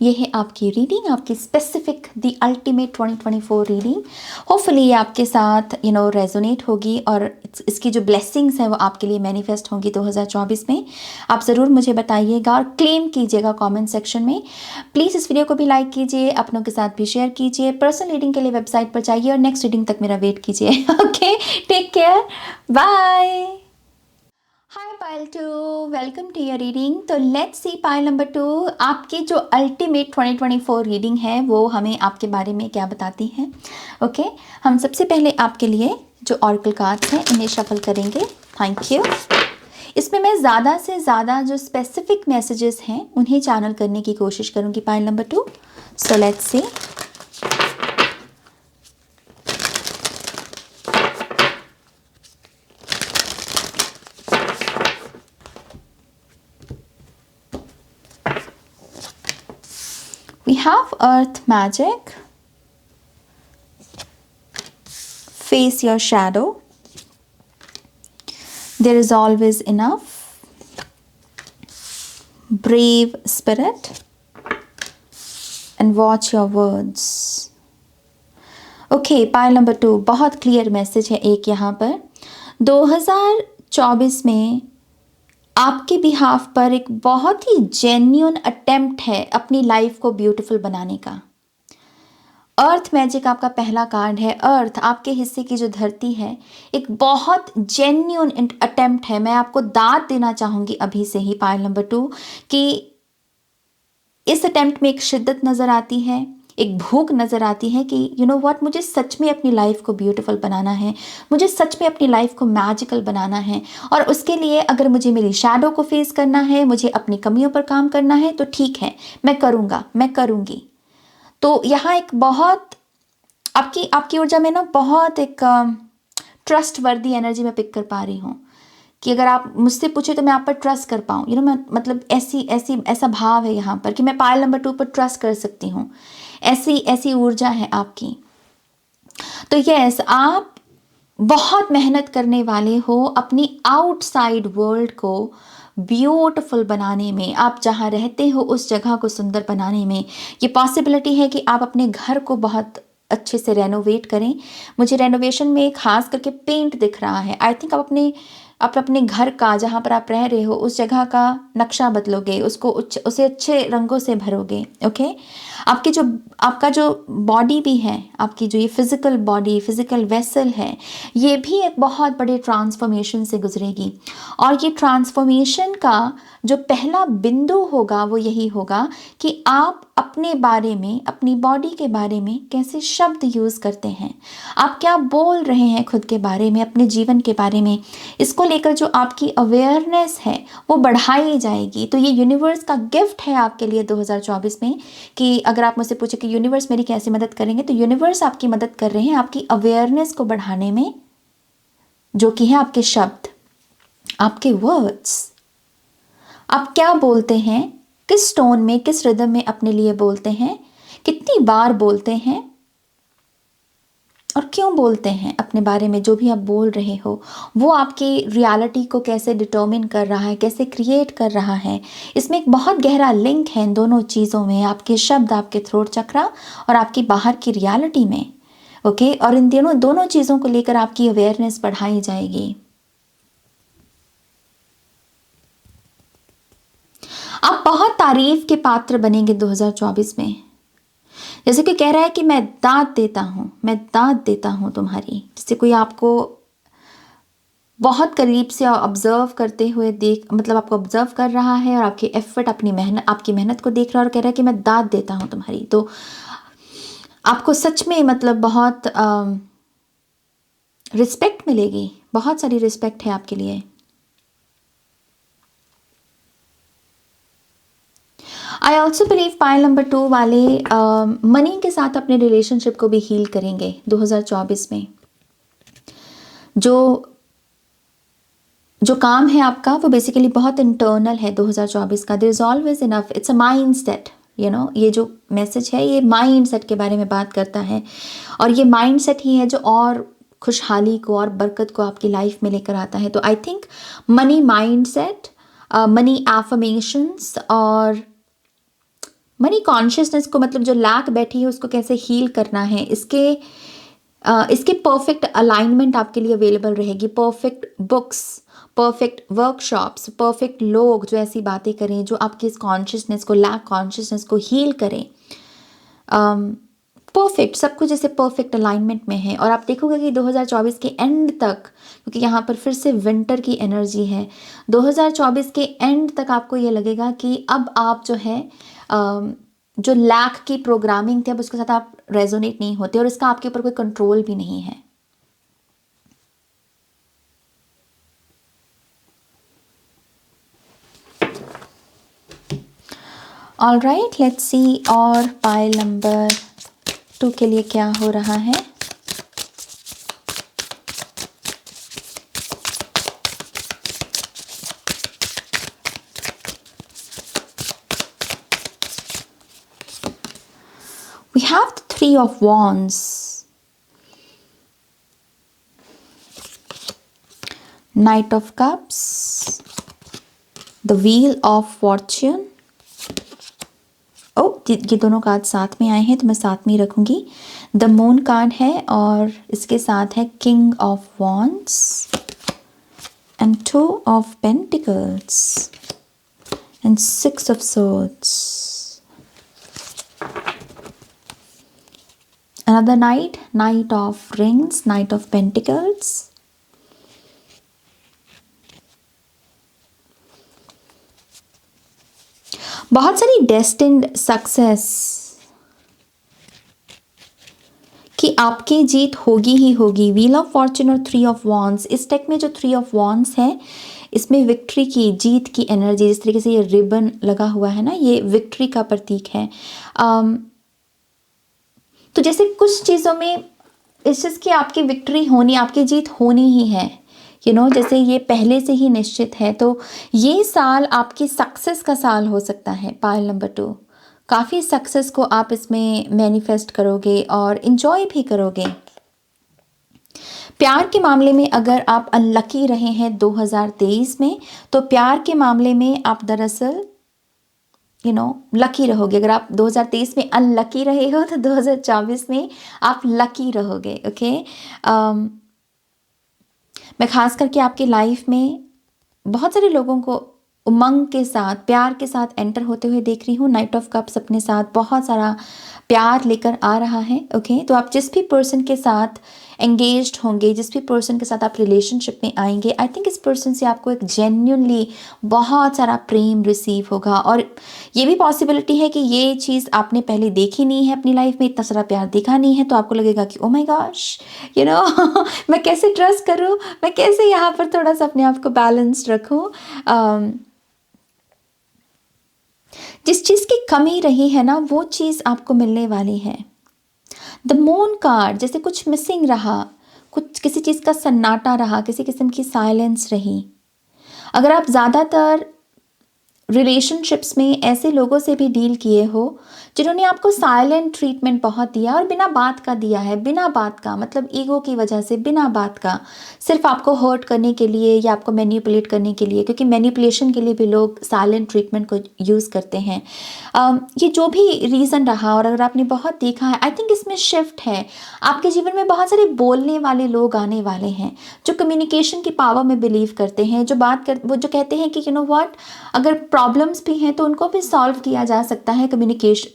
ये है आपकी रीडिंग, आपकी specific the ultimate 2024 reading. Hopefully ये आपके साथ यू नो रेजोनेट होगी और इसकी जो ब्लेसिंग्स हैं वो आपके लिए मैनिफेस्ट होंगी 2024 में। आप ज़रूर मुझे बताइएगा और क्लेम कीजिएगा कमेंट सेक्शन में। प्लीज़ इस वीडियो को भी लाइक कीजिए, अपनों के साथ भी शेयर कीजिए। पर्सनल रीडिंग के लिए वेबसाइट पर जाइए और नेक्स्ट रीडिंग तक मेरा वेट कीजिए। Okay take care, bye. Hi pile 2, welcome to your reading. तो लेट्स सी पाइल नंबर 2 आपकी जो अल्टीमेट 2024 रीडिंग है वो हमें आपके बारे में क्या बताती है। ओके हम सबसे पहले आपके लिए जो ऑरेकल कार्ड्स हैं इन्हें शफल करेंगे। Thank you. इसमें मैं ज़्यादा से ज़्यादा जो स्पेसिफिक मैसेजेस हैं उन्हें चैनल करने की कोशिश करूँगी pile number 2। So let's see. We have earth magic, face your shadow, there is always enough, brave spirit, and watch your words. Okay pile number 2 बहुत क्लियर मैसेज है एक यहाँ पर। 2024 में आपके बिहाफ पर एक बहुत ही जेन्युइन अटेम्प्ट है अपनी लाइफ को ब्यूटीफुल बनाने का। अर्थ मैजिक आपका पहला कार्ड है। अर्थ आपके हिस्से की जो धरती है एक बहुत जेन्युइन अटेम्प्ट है। मैं आपको दाद देना चाहूँगी अभी से ही पाइल नंबर 2 कि इस अटेम्प्ट में एक शिद्दत नज़र आती है, एक भूख नज़र आती है कि यू नो व्हाट, मुझे सच में अपनी लाइफ को ब्यूटीफुल बनाना है, मुझे सच में अपनी लाइफ को मैजिकल बनाना है। और उसके लिए अगर मुझे मेरी शैडो को फेस करना है, मुझे अपनी कमियों पर काम करना है तो ठीक है, मैं करूँगा, मैं करूँगी। तो यहाँ एक बहुत आपकी ऊर्जा में ना बहुत एक ट्रस्ट वर्दी एनर्जी में पिक कर पा रही हूँ कि अगर आप मुझसे पूछे तो मैं आप पर ट्रस्ट कर पाऊँ। यू नो मैं मतलब ऐसा भाव है यहाँ पर कि मैं पाइल नंबर 2 पर ट्रस्ट कर सकती हूँ। ऐसी ऊर्जा है आपकी। तो यस आप बहुत मेहनत करने वाले हो अपनी आउटसाइड वर्ल्ड को ब्यूटीफुल बनाने में। आप जहाँ रहते हो उस जगह को सुंदर बनाने में। ये पॉसिबिलिटी है कि आप अपने घर को बहुत अच्छे से रेनोवेट करें। मुझे रेनोवेशन में खास करके पेंट दिख रहा है। आई थिंक आप अपने घर का जहाँ पर आप रह रहे हो उस जगह का नक्शा बदलोगे, उसे अच्छे रंगों से भरोगे। ओके आपके जो आपका जो बॉडी भी है, आपकी जो ये फिज़िकल बॉडी, फिज़िकल वेसल है, ये भी एक बहुत बड़े ट्रांसफॉर्मेशन से गुजरेगी। और ये ट्रांसफॉर्मेशन का जो पहला बिंदु होगा वो यही होगा कि आप अपने बारे में, अपनी बॉडी के बारे में कैसे शब्द यूज़ करते हैं, आप क्या बोल रहे हैं खुद के बारे में, अपने जीवन के बारे में, इसको लेकर जो आपकी अवेयरनेस है वो बढ़ाई जाएगी। तो ये यूनिवर्स का गिफ्ट है आपके लिए 2024 में, कि अगर आप मुझसे पूछे कि यूनिवर्स मेरी कैसे मदद करेंगे, तो यूनिवर्स आपकी मदद कर रहे हैं आपकी अवेयरनेस को बढ़ाने में, जो कि है आपके शब्द, आपके वर्ड्स। आप क्या बोलते हैं, किस टोन में, किस रिदम में अपने लिए बोलते हैं, कितनी बार बोलते हैं और क्यों बोलते हैं अपने बारे में। जो भी आप बोल रहे हो वो आपकी रियलिटी को कैसे डिटर्मिन कर रहा है, कैसे क्रिएट कर रहा है। इसमें एक बहुत गहरा लिंक है इन दोनों चीज़ों में, आपके शब्द, आपके थ्रोट चक्रा और आपकी बाहर की रियलिटी में। ओके, और इन दोनों चीज़ों को लेकर आपकी अवेयरनेस बढ़ाई जाएगी। आप बहुत तारीफ के पात्र बनेंगे 2024 में। जैसे कोई कह रहा है कि मैं दाद देता हूँ, मैं दाद देता हूँ तुम्हारी। जैसे कोई आपको बहुत करीब से ऑब्जर्व करते हुए मतलब आपको ऑब्जर्व कर रहा है और आपके एफर्ट, अपनी मेहनत, आपकी मेहनत को देख रहा है और कह रहा है कि मैं दाद देता हूँ तुम्हारी। तो आपको सच में मतलब बहुत रिस्पेक्ट मिलेगी, बहुत सारी रिस्पेक्ट है आपके लिए। I also believe pile number 2 वाले मनी के साथ अपने रिलेशनशिप को भी हील करेंगे 2024 में। जो काम है आपका वो बेसिकली बहुत इंटरनल है 2024 का। There is always enough, it's a mindset, you know. ये जो मैसेज है ये माइंड सेट के बारे में बात करता है, और ये माइंड सेट ही है जो और खुशहाली को और बरकत को आपकी लाइफ में लेकर आता है। तो I think money mind set, money affirmations और मनी कॉन्शियसनेस को, मतलब जो लैक बैठी है उसको कैसे हील करना है, इसके परफेक्ट अलाइनमेंट आपके लिए अवेलेबल रहेगी। Perfect books, perfect workshops, perfect लोग जो ऐसी बातें करें जो आपकी इस कॉन्शियसनेस को, लैक कॉन्शियसनेस को हील करें। परफेक्ट, सब कुछ जैसे परफेक्ट अलाइनमेंट में है। और आप देखोगे कि 2024 के एंड तक, क्योंकि यहाँ पर फिर से विंटर की एनर्जी है, 2024 के एंड तक आपको ये लगेगा कि अब आप जो है जो लैक की प्रोग्रामिंग थी, अब उसके साथ आप रेजोनेट नहीं होते और इसका आपके ऊपर कोई कंट्रोल भी नहीं है। ऑल राइट, लेट्स सी और पाइल नंबर 2 के लिए क्या हो रहा है। We have the 3 of Wands, Knight of Cups, the Wheel of Fortune। ये दोनों कार्ड साथ में आए हैं तो मैं साथ में ही रखूंगी। द मून कार्ड है और इसके साथ है king of wands and 2 of pentacles and 6 of swords। Another knight, Knight of Rings, Knight of Pentacles। बहुत सारी डेस्टिन्ड सक्सेस कि आपकी जीत होगी ही होगी। व्हील ऑफ फॉर्चून और 3 ऑफ वॉन्ड्स, इस टेक में जो 3 ऑफ वॉन्ड्स है इसमें विक्ट्री की, जीत की एनर्जी, जिस तरीके से ये रिबन लगा हुआ है ना, ये विक्ट्री का प्रतीक है। तो जैसे कुछ चीज़ों में इस चीज़ की आपकी विक्ट्री होनी, आपकी जीत होनी ही है, यू नो, जैसे ये पहले से ही निश्चित है। तो ये साल आपकी सक्सेस का साल हो सकता है। पाइल नंबर 2, काफ़ी सक्सेस को आप इसमें मैनिफेस्ट करोगे और इन्जॉय भी करोगे। प्यार के मामले में अगर आप अनलकी रहे हैं 2023 में, तो प्यार के मामले में आप दरअसल लकी रहोगे। अगर आप 2023 में अनलकी रहे हो तो 2024 में आप लकी रहोगे। ओके, मैं खास करके आपकी लाइफ में बहुत सारे लोगों को उमंग के साथ, प्यार के साथ एंटर होते हुए देख रही हूँ। नाइट ऑफ कप्स अपने साथ बहुत सारा प्यार लेकर आ रहा है। ओके, तो आप जिस भी पर्सन के साथ एंगेज्ड होंगे, जिस भी पर्सन के साथ आप रिलेशनशिप में आएंगे, आई थिंक इस पर्सन से आपको एक जेन्युइनली बहुत सारा प्रेम रिसीव होगा। और ये भी पॉसिबिलिटी है कि ये चीज़ आपने पहले देखी नहीं है अपनी लाइफ में, इतना सारा प्यार देखा नहीं है, तो आपको लगेगा कि oh my gosh, you know मैं कैसे ट्रस्ट करूँ, मैं कैसे यहाँ पर थोड़ा सा अपने आप को बैलेंस्ड रखूँ। जिस चीज़ की कमी रही है ना, वो चीज़ आपको मिलने वाली है। द मून कार्ड, जैसे कुछ मिसिंग रहा, कुछ किसी चीज़ का सन्नाटा रहा, किसी किस्म की साइलेंस रही। अगर आप ज़्यादातर रिलेशनशिप्स में ऐसे लोगों से भी डील किए हो जिन्होंने आपको साइलेंट ट्रीटमेंट बहुत दिया और बिना बात का दिया है, बिना बात का, मतलब ईगो की वजह से, बिना बात का, सिर्फ आपको हर्ट करने के लिए या आपको मैनिपुलेट करने के लिए, क्योंकि मैनिपुलेशन के लिए भी लोग साइलेंट ट्रीटमेंट को यूज़ करते हैं। ये जो भी रीज़न रहा, और अगर आपने बहुत देखा है, आई थिंक इसमें शिफ्ट है। आपके जीवन में बहुत सारे बोलने वाले लोग आने वाले हैं जो कम्युनिकेशन की पावर में बिलीव करते हैं, वो जो कहते हैं कि यू नो व्हाट, अगर प्रॉब्लम्स भी हैं तो उनको भी सॉल्व किया जा सकता है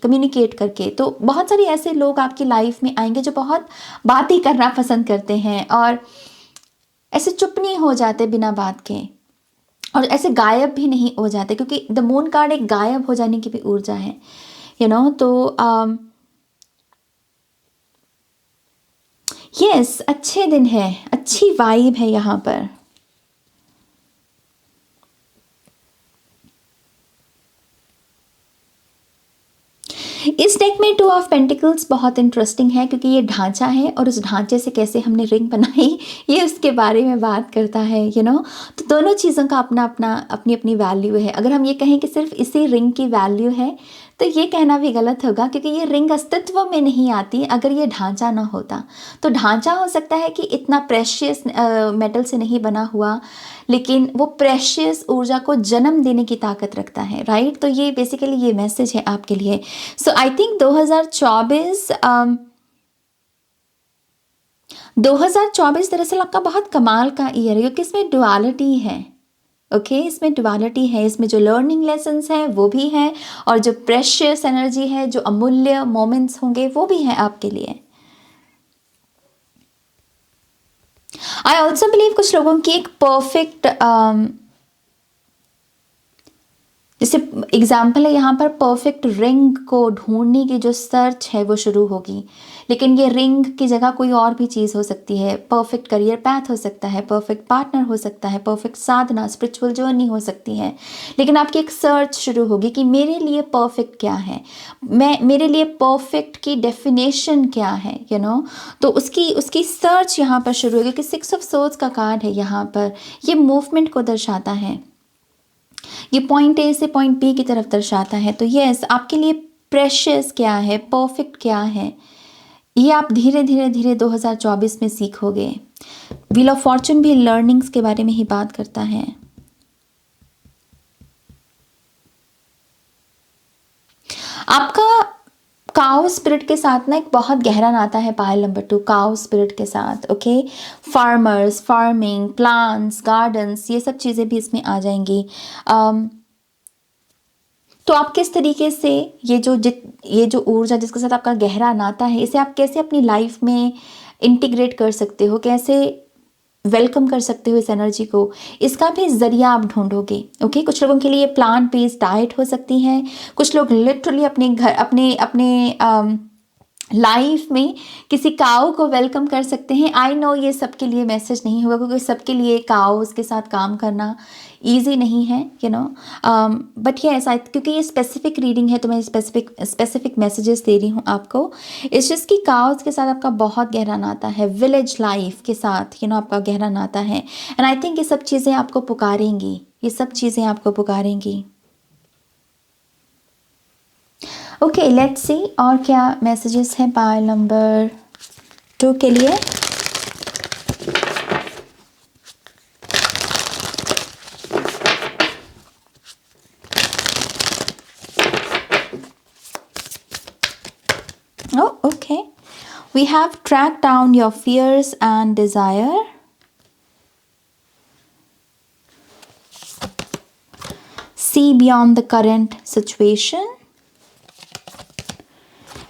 कम्युनिकेट करके। तो बहुत सारे ऐसे लोग आपकी लाइफ में आएंगे जो बहुत बातें करना पसंद करते हैं और ऐसे चुप नहीं हो जाते बिना बात के, और ऐसे गायब भी नहीं हो जाते, क्योंकि द मून कार्ड एक गायब हो जाने की भी ऊर्जा है, यू नो। तो यस, अच्छे दिन है, अच्छी वाइब है यहाँ पर। इस डेक में 2 ऑफ पेंटिकल्स बहुत इंटरेस्टिंग है, क्योंकि ये ढांचा है और उस ढांचे से कैसे हमने रिंग बनाई ये उसके बारे में बात करता है, यू नो। तो दोनों चीज़ों का अपनी अपनी वैल्यू है। अगर हम ये कहें कि सिर्फ इसी रिंग की वैल्यू है तो ये कहना भी गलत होगा, क्योंकि ये रिंग अस्तित्व में नहीं आती अगर ये ढांचा ना होता। तो ढांचा हो सकता है कि इतना प्रेशियस मेटल से नहीं बना हुआ, लेकिन वो प्रेशियस ऊर्जा को जन्म देने की ताकत रखता है, राइट। तो ये बेसिकली ये मैसेज है आपके लिए। सो आई थिंक 2024 दरअसल आपका बहुत कमाल का ईयर है, क्योंकि इसमें डुअलिटी है। ओके, इसमें डुअलिटी है, इसमें जो लर्निंग लेसन्स हैं वो भी हैं, और जो प्रेशियस एनर्जी है, जो अमूल्य मोमेंट्स होंगे वो भी हैं आपके लिए। आई ऑल्सो बिलीव कुछ लोगों की एक परफेक्ट, जैसे एग्जाम्पल है यहाँ पर, परफेक्ट रिंग को ढूंढने की जो सर्च है वो शुरू होगी, लेकिन ये रिंग की जगह कोई और भी चीज़ हो सकती है। परफेक्ट करियर पैथ हो सकता है, परफेक्ट पार्टनर हो सकता है, परफेक्ट साधना, स्पिरिचुअल जर्नी हो सकती है, लेकिन आपकी एक सर्च शुरू होगी कि मेरे लिए परफेक्ट क्या है, मेरे लिए परफेक्ट की डेफिनेशन क्या है, यू नो। तो उसकी सर्च यहाँ पर शुरू होगी, क्योंकि 6 ऑफ सोर्ड्स का कार्ड है यहाँ पर। ये मूवमेंट को दर्शाता है, ये पॉइंट ए से पॉइंट बी की तरफ दर्शाता है। तो यस, आपके लिए प्रेशियस क्या है, परफेक्ट क्या है, ये आप धीरे धीरे धीरे 2024 में सीखोगे। व्हील ऑफ फॉर्चून भी लर्निंग्स के बारे में ही बात करता है। आपका काउ स्पिरिट के साथ ना एक बहुत गहरा नाता है, पायल नंबर 2 काउ स्पिरिट के साथ। Okay, farmers, farming, plants, gardens, ये सब चीज़ें भी इसमें आ जाएंगी। तो आप किस तरीके से ये जो ऊर्जा जिसके साथ आपका गहरा नाता है, इसे आप कैसे अपनी लाइफ में इंटीग्रेट कर सकते हो, कैसे वेलकम कर सकते हो इस एनर्जी को, इसका भी जरिया आप ढूंढोगे। ओके, कुछ लोगों के लिए प्लांट बेस्ड डाइट हो सकती है, कुछ लोग लिटरली अपने लाइफ में किसी काऊ को वेलकम कर सकते हैं। आई नो ये सबके लिए मैसेज नहीं होगा, क्योंकि सबके लिए काउस के साथ काम करना ईजी नहीं है, यू नो। बट यस, क्योंकि ये स्पेसिफिक रीडिंग है तो मैं स्पेसिफिक मैसेजेस दे रही हूँ आपको। इस चीज़ की काउस के साथ आपका बहुत गहरा नाता है, विलेज लाइफ के साथ, यू नो, आपका गहरा नाता है। एंड आई थिंक ये सब चीज़ें आपको पुकारेंगी, ये सब चीज़ें आपको पुकारेंगी। ओके, लेट्स सी और क्या मैसेजेस हैं पायल नंबर 2 के लिए। Oh, okay. We have tracked down your fears and desire. see beyond the current situation.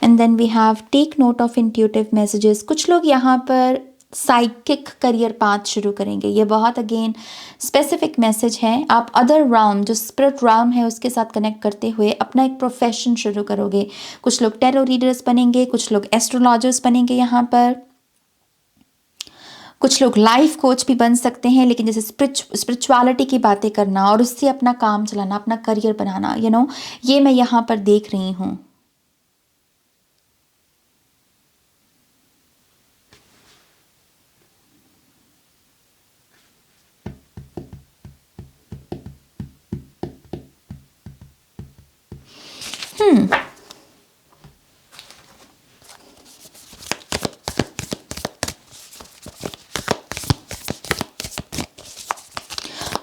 And then we have take note of intuitive messages. कुछ लोग यहाँ पर साइकिक करियर पाथ शुरू करेंगे। ये बहुत अगेन स्पेसिफिक मैसेज है। आप अदर राउंड जो स्पिरिट राउंड है उसके साथ कनेक्ट करते हुए अपना एक प्रोफेशन शुरू करोगे। कुछ लोग टैरो रीडर्स बनेंगे, कुछ लोग एस्ट्रोलॉजर्स बनेंगे यहाँ पर, कुछ लोग लाइफ कोच भी बन सकते हैं। लेकिन जैसे स्पिरिचुअलिटी की बातें करना और उससे अपना काम चलाना, अपना करियर बनाना, ये मैं यहाँ पर देख रही हूँ।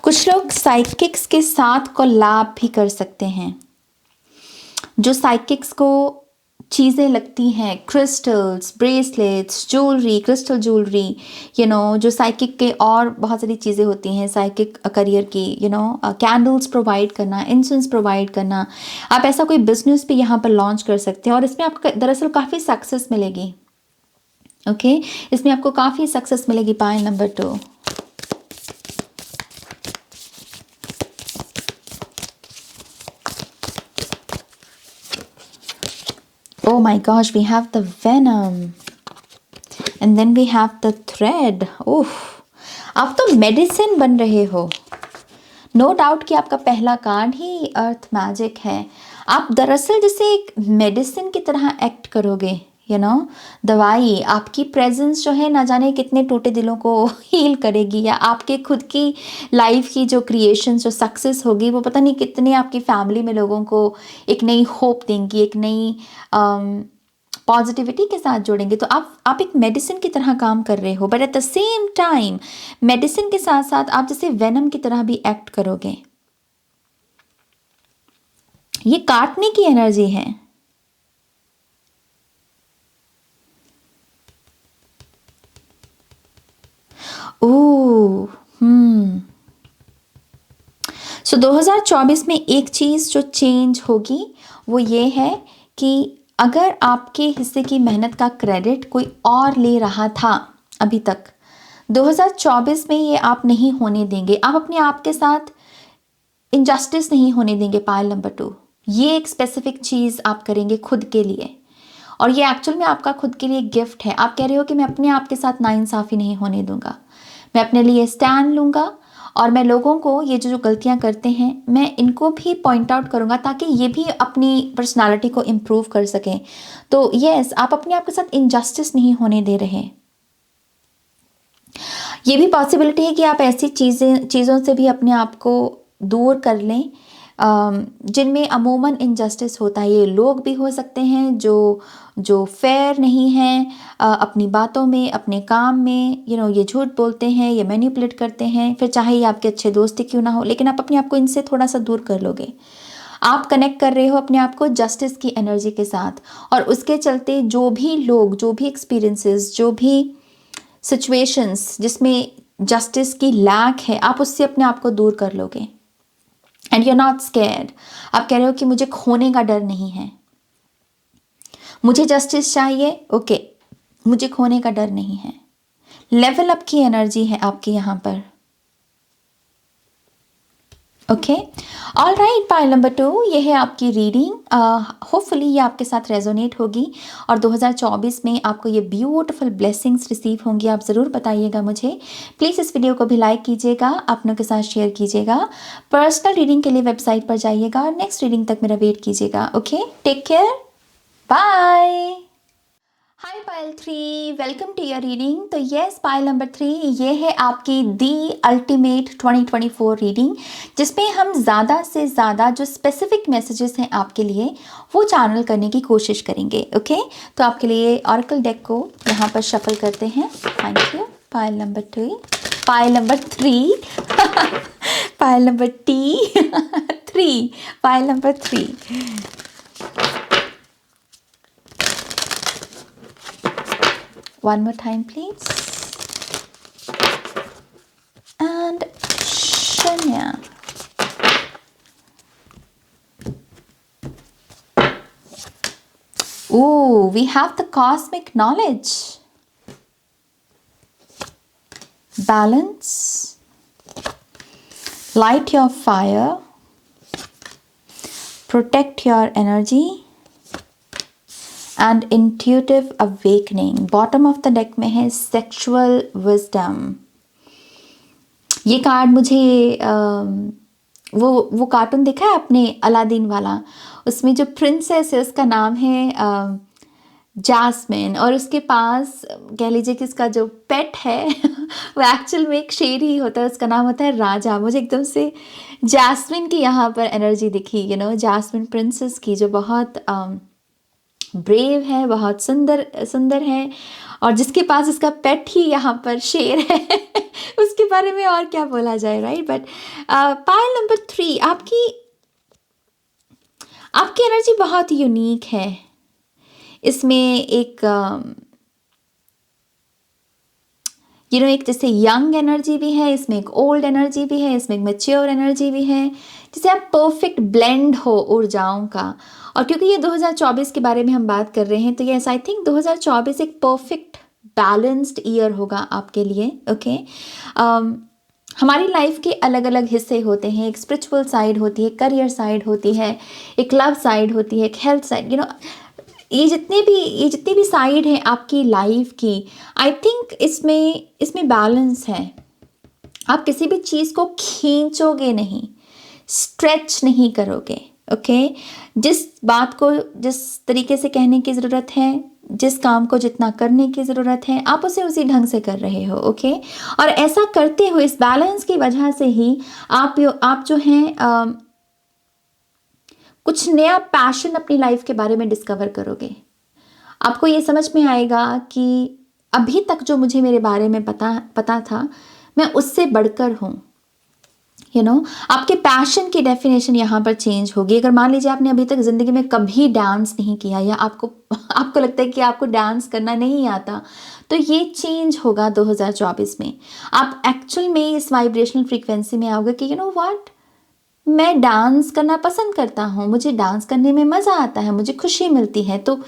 कुछ लोग साइकिक्स के साथ कोलैब भी कर सकते हैं। जो साइकिक्स को चीज़ें लगती हैं, crystals, bracelets, jewellery, crystal jewellery, जो साइकिक के और बहुत सारी चीज़ें होती हैं साइकिक करियर की, कैंडल्स प्रोवाइड करना, इंसेंस प्रोवाइड करना। आप ऐसा कोई बिजनेस भी यहाँ पर लॉन्च कर सकते हैं और इसमें आपको दरअसल काफ़ी सक्सेस मिलेगी। ओके, इसमें आपको काफ़ी सक्सेस मिलेगी। Pile number 2। Oh my gosh, we have the venom and then we have the thread. ओह, आप तो मेडिसिन बन रहे हो। नो डाउट कि आपका पहला कार्ड ही अर्थ मैजिक है। आप दरअसल जैसे एक मेडिसिन की तरह एक्ट करोगे। दवाई, आपकी प्रेजेंस जो है ना जाने कितने टूटे दिलों को हील करेगी, या आपके खुद की लाइफ की जो क्रिएशन, जो सक्सेस होगी, वो पता नहीं कितने आपकी फैमिली में लोगों को एक नई होप देंगी, एक नई पॉजिटिविटी के साथ जोड़ेंगे। तो आप एक मेडिसिन की तरह काम कर रहे हो, but at the same time medicine के साथ साथ आप जैसे वेनम की तरह भी एक्ट करोगे। ये काटने की एनर्जी है। सो 2024 में एक चीज़ जो चेंज होगी वो ये है कि अगर आपके हिस्से की मेहनत का क्रेडिट कोई और ले रहा था अभी तक, 2024 में ये आप नहीं होने देंगे। आप अपने आप के साथ इनजस्टिस नहीं होने देंगे। पाइल नंबर 2, ये एक स्पेसिफिक चीज़ आप करेंगे खुद के लिए, और ये एक्चुअल में आपका खुद के लिए गिफ्ट है। आप कह रहे हो कि मैं अपने आप के साथ नाइंसाफ़ी नहीं होने दूंगा, मैं अपने लिए स्टैंड लूँगा और मैं लोगों को ये जो गलतियाँ करते हैं मैं इनको भी पॉइंट आउट करूँगा ताकि ये भी अपनी पर्सनालिटी को इम्प्रूव कर सकें। तो यस, आप अपने आप के साथ इनजस्टिस नहीं होने दे रहे। ये भी पॉसिबिलिटी है कि आप ऐसी चीज़ों से भी अपने आप को दूर कर लें जिनमें अमूमन इनजस्टिस होता है। ये लोग भी हो सकते हैं जो फेयर नहीं हैं अपनी बातों में, अपने काम में, ये झूठ बोलते हैं, ये मैनिपुलेट करते हैं, फिर चाहे ये आपके अच्छे दोस्त ही क्यों ना हो। लेकिन आप अपने आप को इनसे थोड़ा सा दूर कर लोगे। आप कनेक्ट कर रहे हो अपने आप को जस्टिस की एनर्जी के साथ, और उसके चलते जो भी लोग, जो भी एक्सपीरियंसेस, जो भी सिचुएशंस जिसमें जस्टिस की लैक है, आप उससे अपने आप को दूर कर लोगे। And you are not scared. आप कह रहे हो कि मुझे खोने का डर नहीं है, मुझे जस्टिस चाहिए, ओके, मुझे खोने का डर नहीं है। लेवल अप की एनर्जी है आपकी यहाँ पर। Okay, all right. Pile number 2, ये है आपकी रीडिंग। होपफुली ये आपके साथ रेजोनेट होगी और 2024 में आपको ये ब्यूटीफुल ब्लेसिंग्स रिसीव होंगी। आप ज़रूर बताइएगा मुझे। प्लीज़ इस वीडियो को भी लाइक कीजिएगा, अपनों के साथ शेयर कीजिएगा। पर्सनल रीडिंग के लिए वेबसाइट पर जाइएगा और नेक्स्ट रीडिंग तक मेरा वेट कीजिएगा। Okay, take care, bye. Hi pile 3, welcome to your reading. तो यस, पाइल नंबर 3 ये है आपकी दी अल्टीमेट 2024 रीडिंग, जिसमें हम ज़्यादा से ज़्यादा जो स्पेसिफिक मैसेजेस हैं आपके लिए वो चैनल करने की कोशिश करेंगे। ओके, तो आपके लिए ऑरेकल डेक को यहाँ पर शफल करते हैं। Thank you. Pile number 2, pile number 3 pile number T3, pile number 3। One more time, please. And Shanya. Ooh, we have the cosmic knowledge. Balance. Light your fire. Protect your energy. And intuitive awakening. Bottom of the deck में है sexual wisdom. ये कार्ड मुझे वो कार्टून देखा है आपने, अलादीन वाला? उसमें जो प्रिंसेस है उसका नाम है जैस्मिन, और उसके पास कह लीजिए कि उसका जो पेट है वो एक्चुअल में एक शेर ही होता है, उसका नाम होता है राजा। मुझे एकदम से जैस्मिन की यहाँ पर एनर्जी दिखी, जैस्मिन प्रिंसेस की, जो बहुत ब्रेव है, बहुत सुंदर सुंदर है, और जिसके पास उसका पेट ही यहाँ पर शेर है उसके बारे में और क्या बोला जाए, राइट? बट पाइल नंबर 3, आपकी एनर्जी बहुत यूनिक है। इसमें एक एक जैसे यंग एनर्जी भी है, इसमें एक ओल्ड एनर्जी भी है, इसमें एक मैच्योर एनर्जी भी है, जैसे आप परफेक्ट ब्लेंड हो ऊर्जाओं का। और क्योंकि ये 2024 के बारे में हम बात कर रहे हैं, तो यस, आई थिंक 2024 एक परफेक्ट बैलेंस्ड ईयर होगा आपके लिए। ओके, हमारी लाइफ के अलग अलग हिस्से होते हैं। एक स्पिरिचुअल साइड होती है, करियर साइड होती है, एक लव साइड होती है, एक हेल्थ साइड, ये जितने भी साइड हैं आपकी लाइफ की, आई थिंक इसमें बैलेंस है। आप किसी भी चीज़ को खींचोगे नहीं, स्ट्रेच नहीं करोगे। ओके, जिस बात को जिस तरीके से कहने की ज़रूरत है, जिस काम को जितना करने की ज़रूरत है, आप उसे उसी ढंग से कर रहे हो। ओके, और ऐसा करते हुए इस बैलेंस की वजह से ही आप जो हैं कुछ नया पैशन अपनी लाइफ के बारे में डिस्कवर करोगे। आपको ये समझ में आएगा कि अभी तक जो मुझे मेरे बारे में पता था, मैं उससे बढ़कर हूँ। आपके पैशन की डेफिनेशन यहाँ पर चेंज होगी। अगर मान लीजिए आपने अभी तक ज़िंदगी में कभी डांस नहीं किया, या आपको लगता है कि आपको डांस करना नहीं आता, तो ये चेंज होगा 2024 में। आप एक्चुअल में इस वाइब्रेशनल फ्रीक्वेंसी में आओगे कि व्हाट, मैं डांस करना पसंद करता हूँ, मुझे डांस करने में मज़ा आता है, मुझे खुशी मिलती है। तो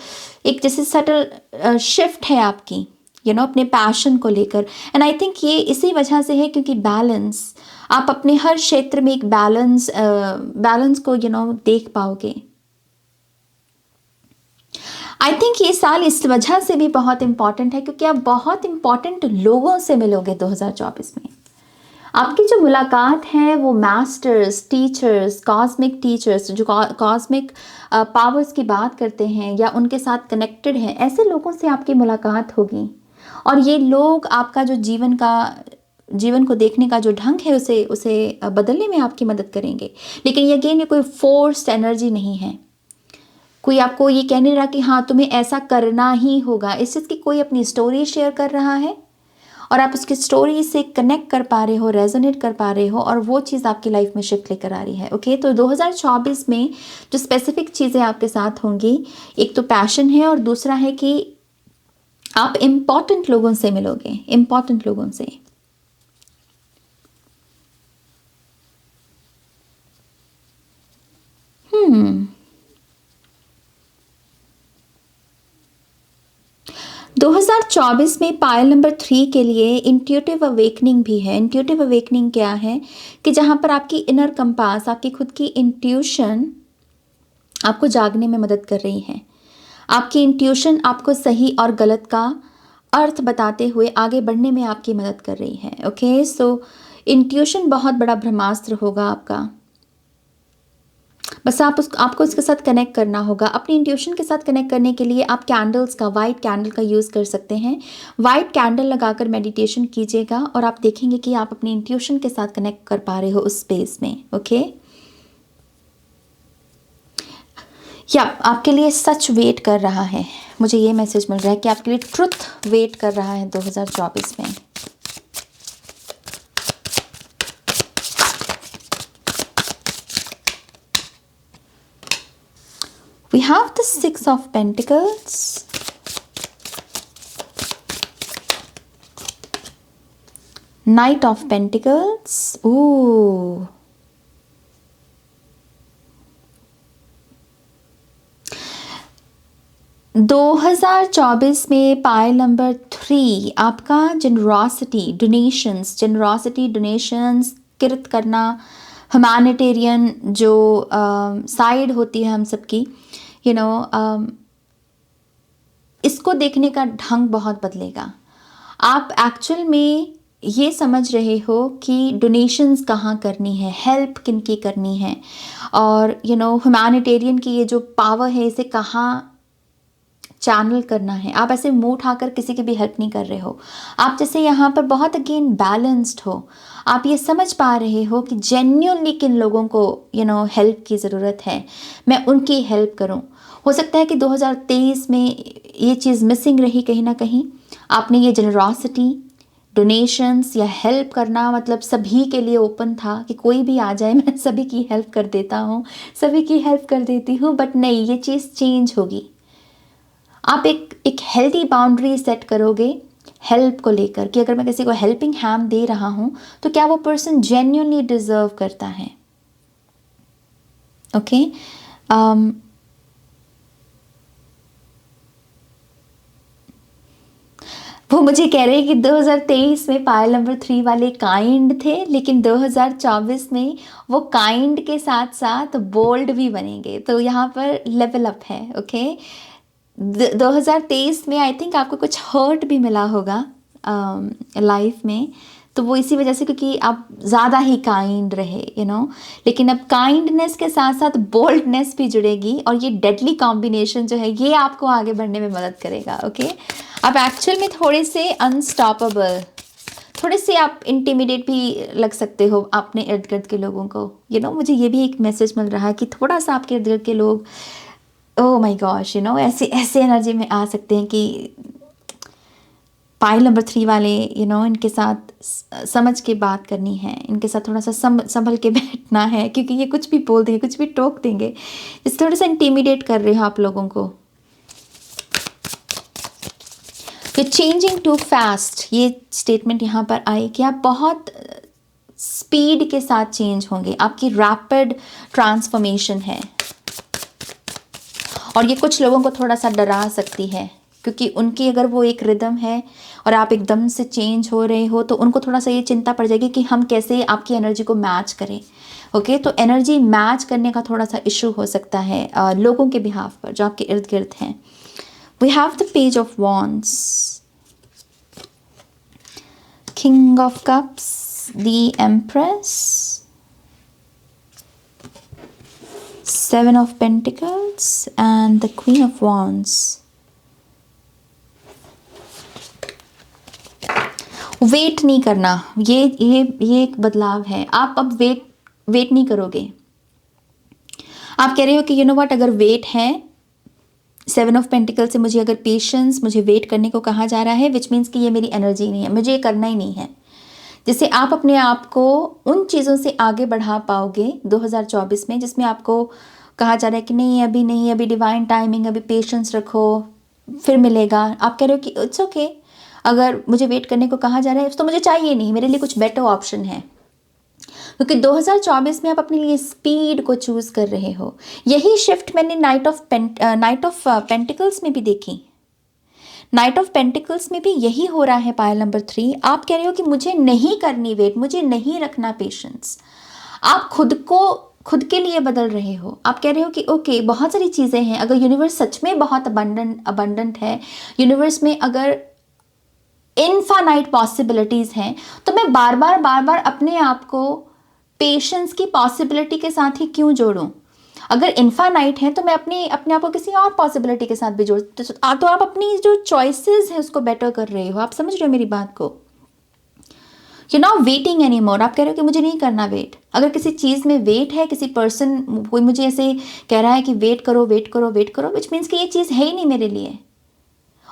एक जैसे सटल शिफ्ट है आपकी अपने पैशन को लेकर। एंड आई थिंक ये इसी वजह से है क्योंकि बैलेंस, आप अपने हर क्षेत्र में एक बैलेंस को देख पाओगे। आई थिंक ये साल इस वजह से भी बहुत इंपॉर्टेंट है क्योंकि आप बहुत इंपॉर्टेंट लोगों से मिलोगे 2024 में। आपकी जो मुलाकात है वो मास्टर्स, टीचर्स, कॉस्मिक टीचर्स, जो कॉस्मिक पावर्स की बात करते हैं या उनके साथ कनेक्टेड हैं, ऐसे लोगों से आपकी मुलाकात होगी। और ये लोग आपका जो जीवन को देखने का जो ढंग है उसे बदलने में आपकी मदद करेंगे। लेकिन ये अगेन, ये कोई फोर्स्ड एनर्जी नहीं है। कोई आपको ये कह नहीं रहा कि हाँ तुम्हें ऐसा करना ही होगा। इस चीज़ की कोई अपनी स्टोरी शेयर कर रहा है और आप उसकी स्टोरी से कनेक्ट कर पा रहे हो, रेजोनेट कर पा रहे हो, और वो चीज़ आपकी लाइफ में शिफ्ट लेकर आ रही है। ओके, तो 2024 में जो स्पेसिफिक चीज़ें आपके साथ होंगी, एक तो पैशन है और दूसरा है कि आप इम्पॉर्टेंट लोगों से मिलोगे, इम्पॉर्टेंट लोगों से। हम्म 2024 में पायल नंबर 3 के लिए इंट्यूटिव अवेकनिंग भी है। इंट्यूटिव अवेकनिंग क्या है कि जहाँ पर आपकी इनर कंपास, आपकी खुद की इंट्यूशन आपको जागने में मदद कर रही है। आपकी इंट्यूशन आपको सही और गलत का अर्थ बताते हुए आगे बढ़ने में आपकी मदद कर रही है। ओके, सो इंट्यूशन बहुत बड़ा ब्रह्मास्त्र होगा आपका। बस आपको इसके साथ कनेक्ट करना होगा। अपनी इंट्यूशन के साथ कनेक्ट करने के लिए आप कैंडल्स का, वाइट कैंडल का यूज़ कर सकते हैं। वाइट कैंडल लगाकर मेडिटेशन कीजिएगा और आप देखेंगे कि आप अपनी इंट्यूशन के साथ कनेक्ट कर पा रहे हो उस स्पेस में। ओके, या आपके लिए सच वेट कर रहा है। मुझे ये मैसेज मिल रहा है कि आपके लिए ट्रुथ वेट कर रहा है 2024 में। We have the 6 of Pentacles, Knight of Pentacles. Ooh. 2024 में पायल नंबर 3 आपका जेनरॉसिटी डोनेशंस किरत करना, ह्यूमैनिटेरियन जो साइड होती है हम सबकी, यू नो इसको देखने का ढंग बहुत बदलेगा। आप एक्चुअल में ये समझ रहे हो कि डोनेशंस कहाँ करनी है, हेल्प किन की करनी है, और ह्यूमैनिटेरियन की ये जो पावर है इसे कहाँ चैनल करना है। आप ऐसे मुंह उठाकर किसी की भी हेल्प नहीं कर रहे हो। आप जैसे यहाँ पर बहुत अगेन बैलेंस्ड हो। आप ये समझ पा रहे हो कि जेन्युइनली किन लोगों को हेल्प की ज़रूरत है, मैं उनकी हेल्प करूँ। हो सकता है कि 2023 में ये चीज़ मिसिंग रही कहीं ना कहीं। आपने ये जनरॉसिटी, डोनेशंस या हेल्प करना मतलब सभी के लिए ओपन था कि कोई भी आ जाए मैं सभी की हेल्प कर देता हूँ, सभी की हेल्प कर देती हूँ। बट नहीं, ये चीज़ चेंज होगी। आप एक हेल्दी बाउंड्री सेट करोगे हेल्प को लेकर कि अगर मैं किसी को हेल्पिंग हैंड दे रहा हूँ तो क्या वो पर्सन जेन्युइनली डिजर्व करता है। ओके वो मुझे कह रहे हैं कि 2023 में पायल नंबर 3 वाले काइंड थे, लेकिन 2024 में वो काइंड के साथ साथ बोल्ड भी बनेंगे। तो यहाँ पर लेवल अप है। ओके 2023 में आई थिंक आपको कुछ हर्ट भी मिला होगा लाइफ में, तो वो इसी वजह से क्योंकि आप ज़्यादा ही काइंड रहे लेकिन अब काइंडनेस के साथ साथ बोल्डनेस भी जुड़ेगी, और ये डेडली कॉम्बिनेशन जो है ये आपको आगे बढ़ने में मदद करेगा। ओके आप एक्चुअल में थोड़े से अनस्टॉपेबल, थोड़े से आप इंटिमिडेट भी लग सकते हो अपने इर्द गिर्द के लोगों को। मुझे ये भी एक मैसेज मिल रहा है कि थोड़ा सा आपके इर्द गिर्द के लोग ओह माय गॉश ऐसे एनर्जी में आ सकते हैं कि पाइल नंबर 3 वाले इनके साथ समझ के बात करनी है, इनके साथ थोड़ा सा संभल के बैठना है, क्योंकि ये कुछ भी बोल देंगे, कुछ भी टोक देंगे। इस थोड़ा सा इंटिमिडेट कर रहे हो आप लोगों को। यू चेंजिंग टू फास्ट, ये स्टेटमेंट यहाँ पर आई कि आप बहुत स्पीड के साथ चेंज होंगे, आपकी रैपिड ट्रांसफॉर्मेशन है, और ये कुछ लोगों को थोड़ा सा डरा सकती है, क्योंकि उनकी अगर वो एक रिदम है और आप एकदम से चेंज हो रहे हो तो उनको थोड़ा सा ये चिंता पड़ जाएगी कि हम कैसे आपकी एनर्जी को मैच करें। ओके तो एनर्जी मैच करने का थोड़ा सा इशू हो सकता है लोगों के बिहाफ पर जो आपके इर्द गिर्द हैं। We have the page of wands, king of cups, the empress, Seven of Pentacles and the Queen of Wands. Wait नहीं करना, ये एक बदलाव है। आप अब वेट नहीं करोगे। आप कह रहे हो कि यू नो व्हाट, अगर वेट है 7 ऑफ पेंटिकल से मुझे अगर पेशेंस, मुझे वेट करने को कहा जा रहा है, विच मीन्स कि ये मेरी एनर्जी नहीं है, मुझे ये करना ही नहीं है। जिससे आप अपने आप को उन चीज़ों से आगे बढ़ा पाओगे 2024 में जिसमें आपको कहा जा रहा है कि नहीं, अभी डिवाइन टाइमिंग, अभी पेशेंस रखो, फिर मिलेगा। आप कह रहे हो कि इट्स ओके, अगर मुझे वेट करने को कहा जा रहा है तो मुझे चाहिए नहीं, मेरे लिए कुछ बेटर ऑप्शन है। क्योंकि 2024 में आप अपने लिए स्पीड को चूज़ कर रहे हो। यही शिफ्ट मैंने नाइट ऑफ पेंटिकल्स में भी देखी। नाइट ऑफ पेंटिकल्स में भी यही हो रहा है। पायल नंबर 3 आप कह रहे हो कि मुझे नहीं करनी वेट, मुझे नहीं रखना पेशेंस। आप खुद के लिए बदल रहे हो। आप कह रहे हो कि ओके बहुत सारी चीज़ें हैं, अगर यूनिवर्स सच में बहुत अबंडेंट है, यूनिवर्स में अगर इनफाइनाइट पॉसिबिलिटीज़ हैं, तो मैं बार बार अपने आप को पेशेंस की पॉसिबिलिटी के साथ ही क्यों जोड़ूं? अगर इनफाइनाइट है तो मैं अपने आप को किसी और पॉसिबिलिटी के साथ भी जोड़, तो आप अपनी जो चॉइसेस है उसको बेटर कर रहे हो। आप समझ रहे हो मेरी बात को? You not waiting any more. आप कह रहे हो कि मुझे नहीं करना वेट। अगर किसी चीज़ में वेट है, किसी पर्सन कोई मुझे ऐसे कह रहा है कि वेट करो विच मीन्स कि ये चीज़ है ही नहीं मेरे लिए,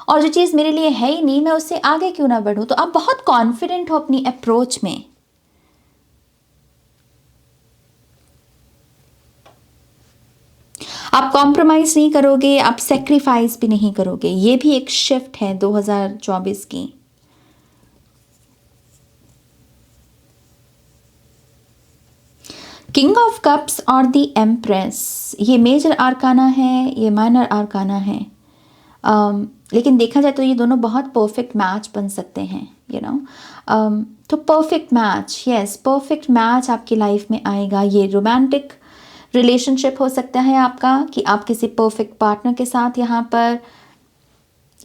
और जो चीज़ मेरे लिए है ही नहीं मैं उससे आगे क्यों ना बढ़ूँ। तो आप बहुत कॉन्फिडेंट हो अपनी अप्रोच में। आप कॉम्प्रोमाइज़ नहीं करोगे, आप सेक्रीफाइस भी नहीं करोगे। ये भी एक शिफ्ट है 2024 की। किंग ऑफ कप्स और द एम्प्रेस, ये मेजर आर्काना है, ये माइनर आर्काना है। लेकिन देखा जाए तो ये दोनों बहुत परफेक्ट मैच बन सकते हैं, तो perfect match, yes, perfect match आपकी लाइफ में आएगा। ये रोमांटिक रिलेशनशिप हो सकता है आपका, कि आप किसी परफेक्ट पार्टनर के साथ यहाँ पर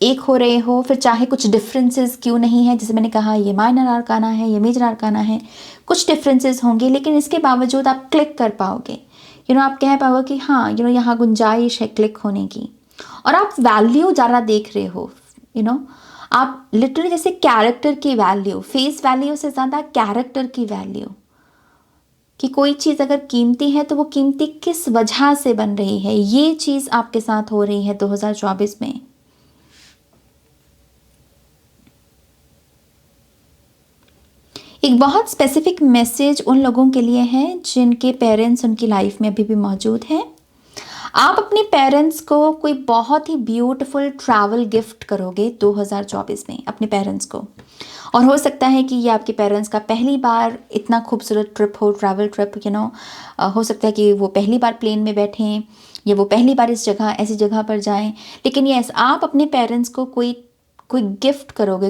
एक हो रहे हो, फिर चाहे कुछ डिफरेंसेस क्यों नहीं है, जैसे मैंने कहा ये माइनर आर्काना है, ये मेजर आर्काना है, कुछ डिफरेंसेस होंगे, लेकिन इसके बावजूद आप क्लिक कर पाओगे, आप कह पाओगे कि हाँ, यहाँ गुंजाइश है क्लिक होने की। और आप वैल्यू ज़्यादा देख रहे हो, आप लिटरली जैसे कैरेक्टर की वैल्यू, फेस वैल्यू से ज़्यादा कैरेक्टर की वैल्यू, कि कोई चीज़ अगर कीमती है तो वो कीमती किस वजह से बन रही है, ये चीज़ आपके साथ हो रही है 2024 में। एक बहुत स्पेसिफिक मैसेज उन लोगों के लिए है जिनके पेरेंट्स उनकी लाइफ में अभी भी मौजूद हैं। आप अपने पेरेंट्स को कोई बहुत ही ब्यूटीफुल ट्रैवल गिफ्ट करोगे 2024 में अपने पेरेंट्स को, और हो सकता है कि ये आपके पेरेंट्स का पहली बार इतना खूबसूरत ट्रिप हो, ट्रैवल ट्रिप, हो सकता है कि वो पहली बार प्लेन में बैठें, या वो पहली बार इस जगह, ऐसी जगह पर जाएं। लेकिन यस, आप अपने पेरेंट्स को कोई कोई गिफ्ट करोगे,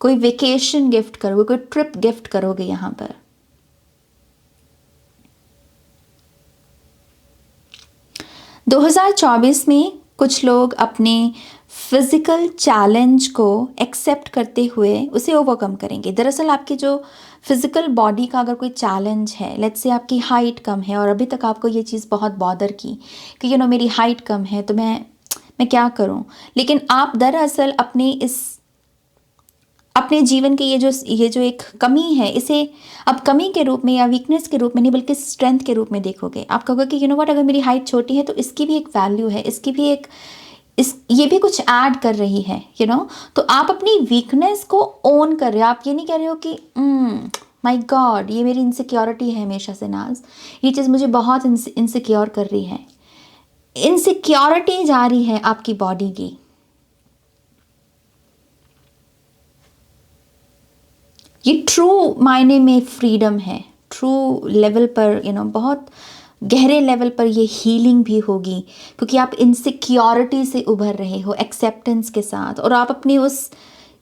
कोई वेकेशन गिफ्ट करोगे, कोई ट्रिप गिफ्ट करोगे यहाँ पर। दो 2024 में कुछ लोग अपने फिजिकल चैलेंज को एक्सेप्ट करते हुए उसे ओवरकम करेंगे। दरअसल आपकी जो फिजिकल बॉडी का अगर कोई चैलेंज है, लेट्स से आपकी हाइट कम है और अभी तक आपको ये चीज़ बहुत बॉदर की कि मेरी हाइट कम है तो मैं क्या करूं, लेकिन आप दरअसल अपने जीवन की ये जो एक कमी है, इसे अब कमी के रूप में या वीकनेस के रूप में नहीं बल्कि स्ट्रेंथ के रूप में देखोगे। आप कहोगे कि व्हाट, अगर मेरी हाइट छोटी है तो इसकी भी एक वैल्यू है, इसकी भी एक ये भी कुछ ऐड कर रही है, तो आप अपनी वीकनेस को ओन कर रहे हो। आप ये नहीं कह रहे हो कि माय गॉड, ये मेरी इनसिक्योरिटी है हमेशा से नाज, ये चीज़ मुझे बहुत इनसिक्योर कर रही है। इनसिक्योरिटी जा रही है आपकी बॉडी की। ये ट्रू मायने में फ्रीडम है, ट्रू लेवल पर, बहुत गहरे लेवल पर ये हीलिंग भी होगी, क्योंकि आप इनसिक्योरिटी से उभर रहे हो एक्सेप्टेंस के साथ, और आप अपनी उस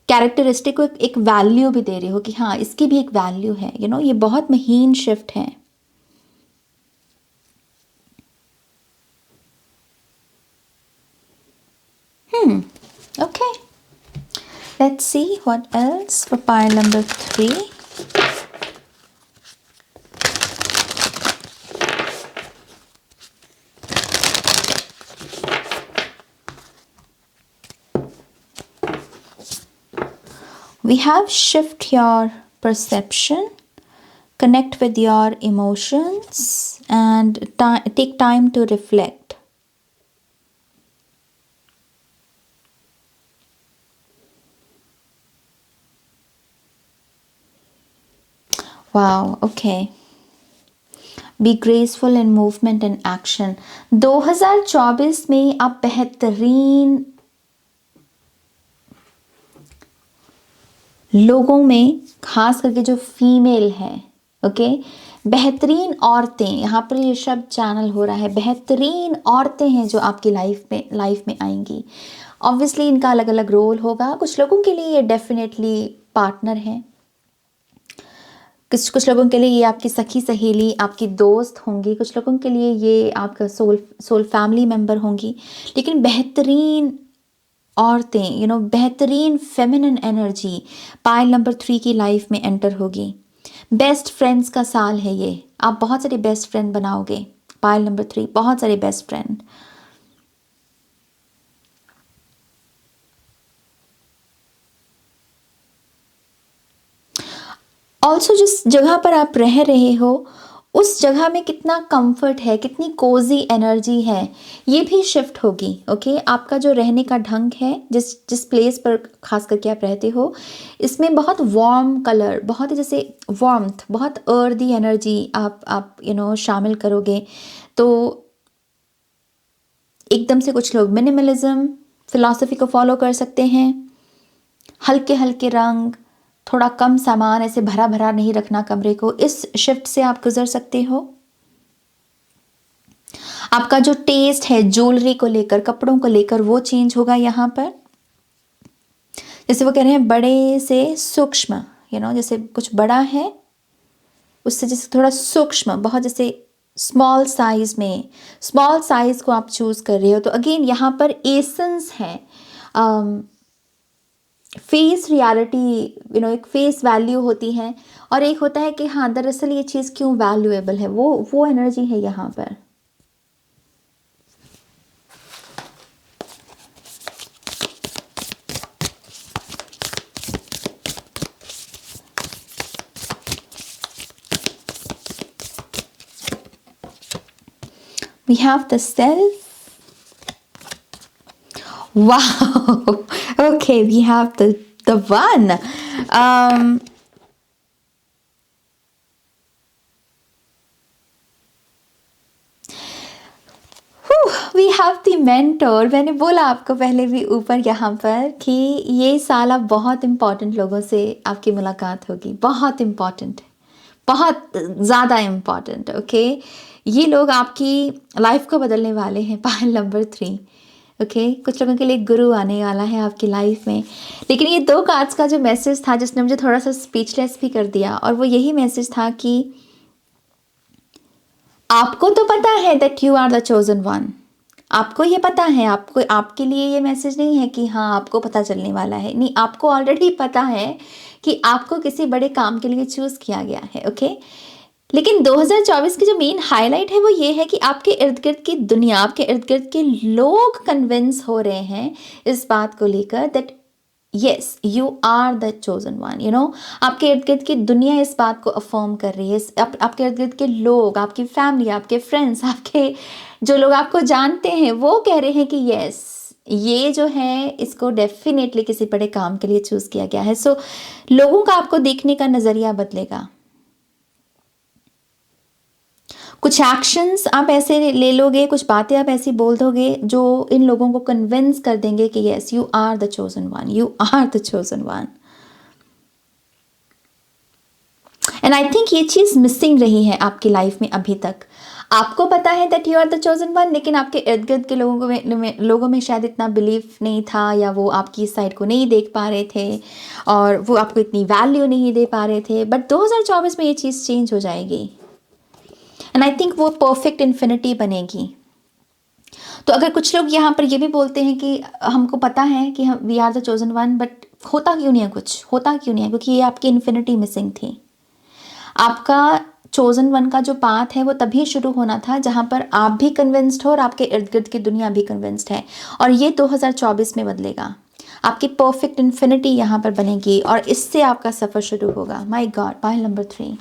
कैरेक्टरिस्टिक को एक वैल्यू भी दे रहे हो कि हाँ, इसकी भी एक वैल्यू है। ये बहुत महीन शिफ्ट है। Okay, let's see what else for pile number 3. We have shift your perception, connect with your emotions, and take time to reflect. Wow, okay. Be graceful in movement and action. 2024 में आप बेहतरीन लोगों में, खास करके जो फीमेल है, ओके, बेहतरीन औरतें, यहाँ पर ये शब्द चैनल हो रहा है, बेहतरीन औरतें हैं जो आपकी लाइफ में आएंगी। ऑब्वियसली इनका अलग अलग रोल होगा। कुछ लोगों के लिए ये डेफिनेटली पार्टनर हैं, कुछ लोगों के लिए ये आपकी सखी सहेली, आपकी दोस्त होंगी, कुछ लोगों के लिए ये आपका सोल फैमिली मेम्बर होंगी। लेकिन बेहतरीन औरतें, बेहतरीन फेमिनिन एनर्जी पाइल नंबर 3 की लाइफ में एंटर होगी। बेस्ट फ्रेंड्स का साल है ये, आप बहुत सारे बेस्ट फ्रेंड बनाओगे। पाइल नंबर 3, बहुत सारे बेस्ट फ्रेंड। ऑल्सो जिस जगह पर आप रह रहे हो उस जगह में कितना कंफर्ट है, कितनी कोजी एनर्जी है, ये भी शिफ्ट होगी। ओके, आपका जो रहने का ढंग है, जिस प्लेस पर खास करके आप रहते हो, इसमें बहुत वार्म कलर, बहुत ही जैसे वार्मथ, बहुत अर्दी एनर्जी आप शामिल करोगे। तो एकदम से कुछ लोग मिनिमलिज्म फिलॉसफी को फॉलो कर सकते हैं। हल्के हल्के रंग, थोड़ा कम सामान, ऐसे भरा भरा नहीं रखना कमरे को, इस शिफ्ट से आप गुजर सकते हो। आपका जो टेस्ट है ज्वेलरी को लेकर, कपड़ों को लेकर, वो चेंज होगा यहाँ पर। जैसे वो कह रहे हैं बड़े से सूक्ष्म, जैसे कुछ बड़ा है उससे जैसे थोड़ा सूक्ष्म, बहुत जैसे स्मॉल साइज में, स्मॉल साइज को आप चूज कर रहे हो। तो अगेन यहाँ पर एसेंस है, फेस रियलिटी, एक फेस वैल्यू होती है और एक होता है कि हाँ दरअसल ये चीज़ क्यों वैल्यूएबल है, वो एनर्जी है यहाँ पर। We have the self. Wow. Okay, we have the one. We have the mentor. मैंने बोला आपको पहले भी ऊपर यहाँ पर कि ये साल आप बहुत इम्पॉर्टेंट लोगों से आपकी मुलाकात होगी, बहुत इम्पॉर्टेंट, बहुत ज़्यादा इम्पॉर्टेंट। ओके, ये लोग आपकी लाइफ को बदलने वाले हैं। Pile number 3। ओके, कुछ लोगों के लिए गुरु आने वाला है आपकी लाइफ में। लेकिन ये 2 कार्ड्स का जो मैसेज था जिसने मुझे थोड़ा सा स्पीचलेस भी कर दिया, और वो यही मैसेज था कि आपको तो पता है that you are the chosen one. आपको ये पता है, आपको, आपके लिए ये मैसेज नहीं है कि हाँ आपको पता चलने वाला है, नहीं, आपको ऑलरेडी पता है कि आपको किसी बड़े काम के लिए चूज़ किया गया है। ओके, लेकिन 2024 की जो मेन हाईलाइट है वो ये है कि आपके इर्द गिर्द की दुनिया, आपके इर्द गिर्द के लोग कन्विंस हो रहे हैं इस बात को लेकर that yes you are the chosen one. आपके इर्द गिर्द की दुनिया इस बात को अफर्म कर रही है। आपके इर्द गिर्द के लोग, आपकी फैमिली, आपके फ्रेंड्स, आपके जो लोग आपको जानते हैं, वो कह रहे हैं कि यस ये जो है इसको डेफिनेटली किसी बड़े काम के लिए चूज़ किया गया है। सो लोगों का आपको देखने का नज़रिया बदलेगा। कुछ एक्शंस आप ऐसे ले लोगे, कुछ बातें आप ऐसी बोल दोगे जो इन लोगों को कन्विंस कर देंगे कि yes you are the chosen one, you are the chosen one. And I think ये चीज़ मिसिंग रही है आपकी लाइफ में अभी तक। आपको पता है that you are the chosen one, लेकिन आपके इर्द गिर्द के लोगों में शायद इतना बिलीफ नहीं था, या वो आपकी इस साइड को नहीं देख पा रहे थे और वो आपको इतनी वैल्यू नहीं दे पा रहे थे। बट 2024 में ये चीज़ चेंज हो जाएगी एंड आई थिंक वो परफेक्ट इन्फिनिटी बनेगी। तो अगर कुछ लोग यहाँ पर ये भी बोलते हैं कि हमको पता है कि हम we are the chosen one, but होता क्यों नहीं है, कुछ होता क्यों नहीं है, क्योंकि ये आपकी इन्फिनिटी मिसिंग थी। आपका चोजन वन का जो पाथ है वो तभी शुरू होना था जहाँ पर आप भी कन्विंस्ड हो और आपके इर्द गिर्द की दुनिया भी कन्विंस्ड है, और ये 2024 में बदलेगा। आपकी परफेक्ट इन्फिनिटी यहाँ पर बनेगी और इससे आपका सफ़र शुरू होगा। My God, pile number 3।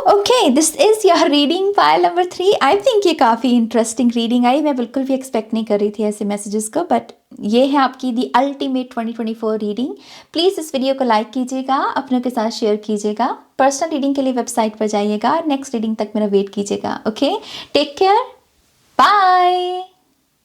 Okay, this is your reading pile number 3। I think ये काफ़ी इंटरेस्टिंग रीडिंग आई। मैं बिल्कुल भी एक्सपेक्ट नहीं कर रही थी ऐसे मैसेजेस को, बट ये है आपकी दी अल्टीमेट 2024 रीडिंग। प्लीज़ इस वीडियो को लाइक कीजिएगा, अपनों के साथ शेयर कीजिएगा। पर्सनल रीडिंग के लिए वेबसाइट पर जाइएगा। नेक्स्ट रीडिंग तक मेरा वेट कीजिएगा। Okay, take care, bye.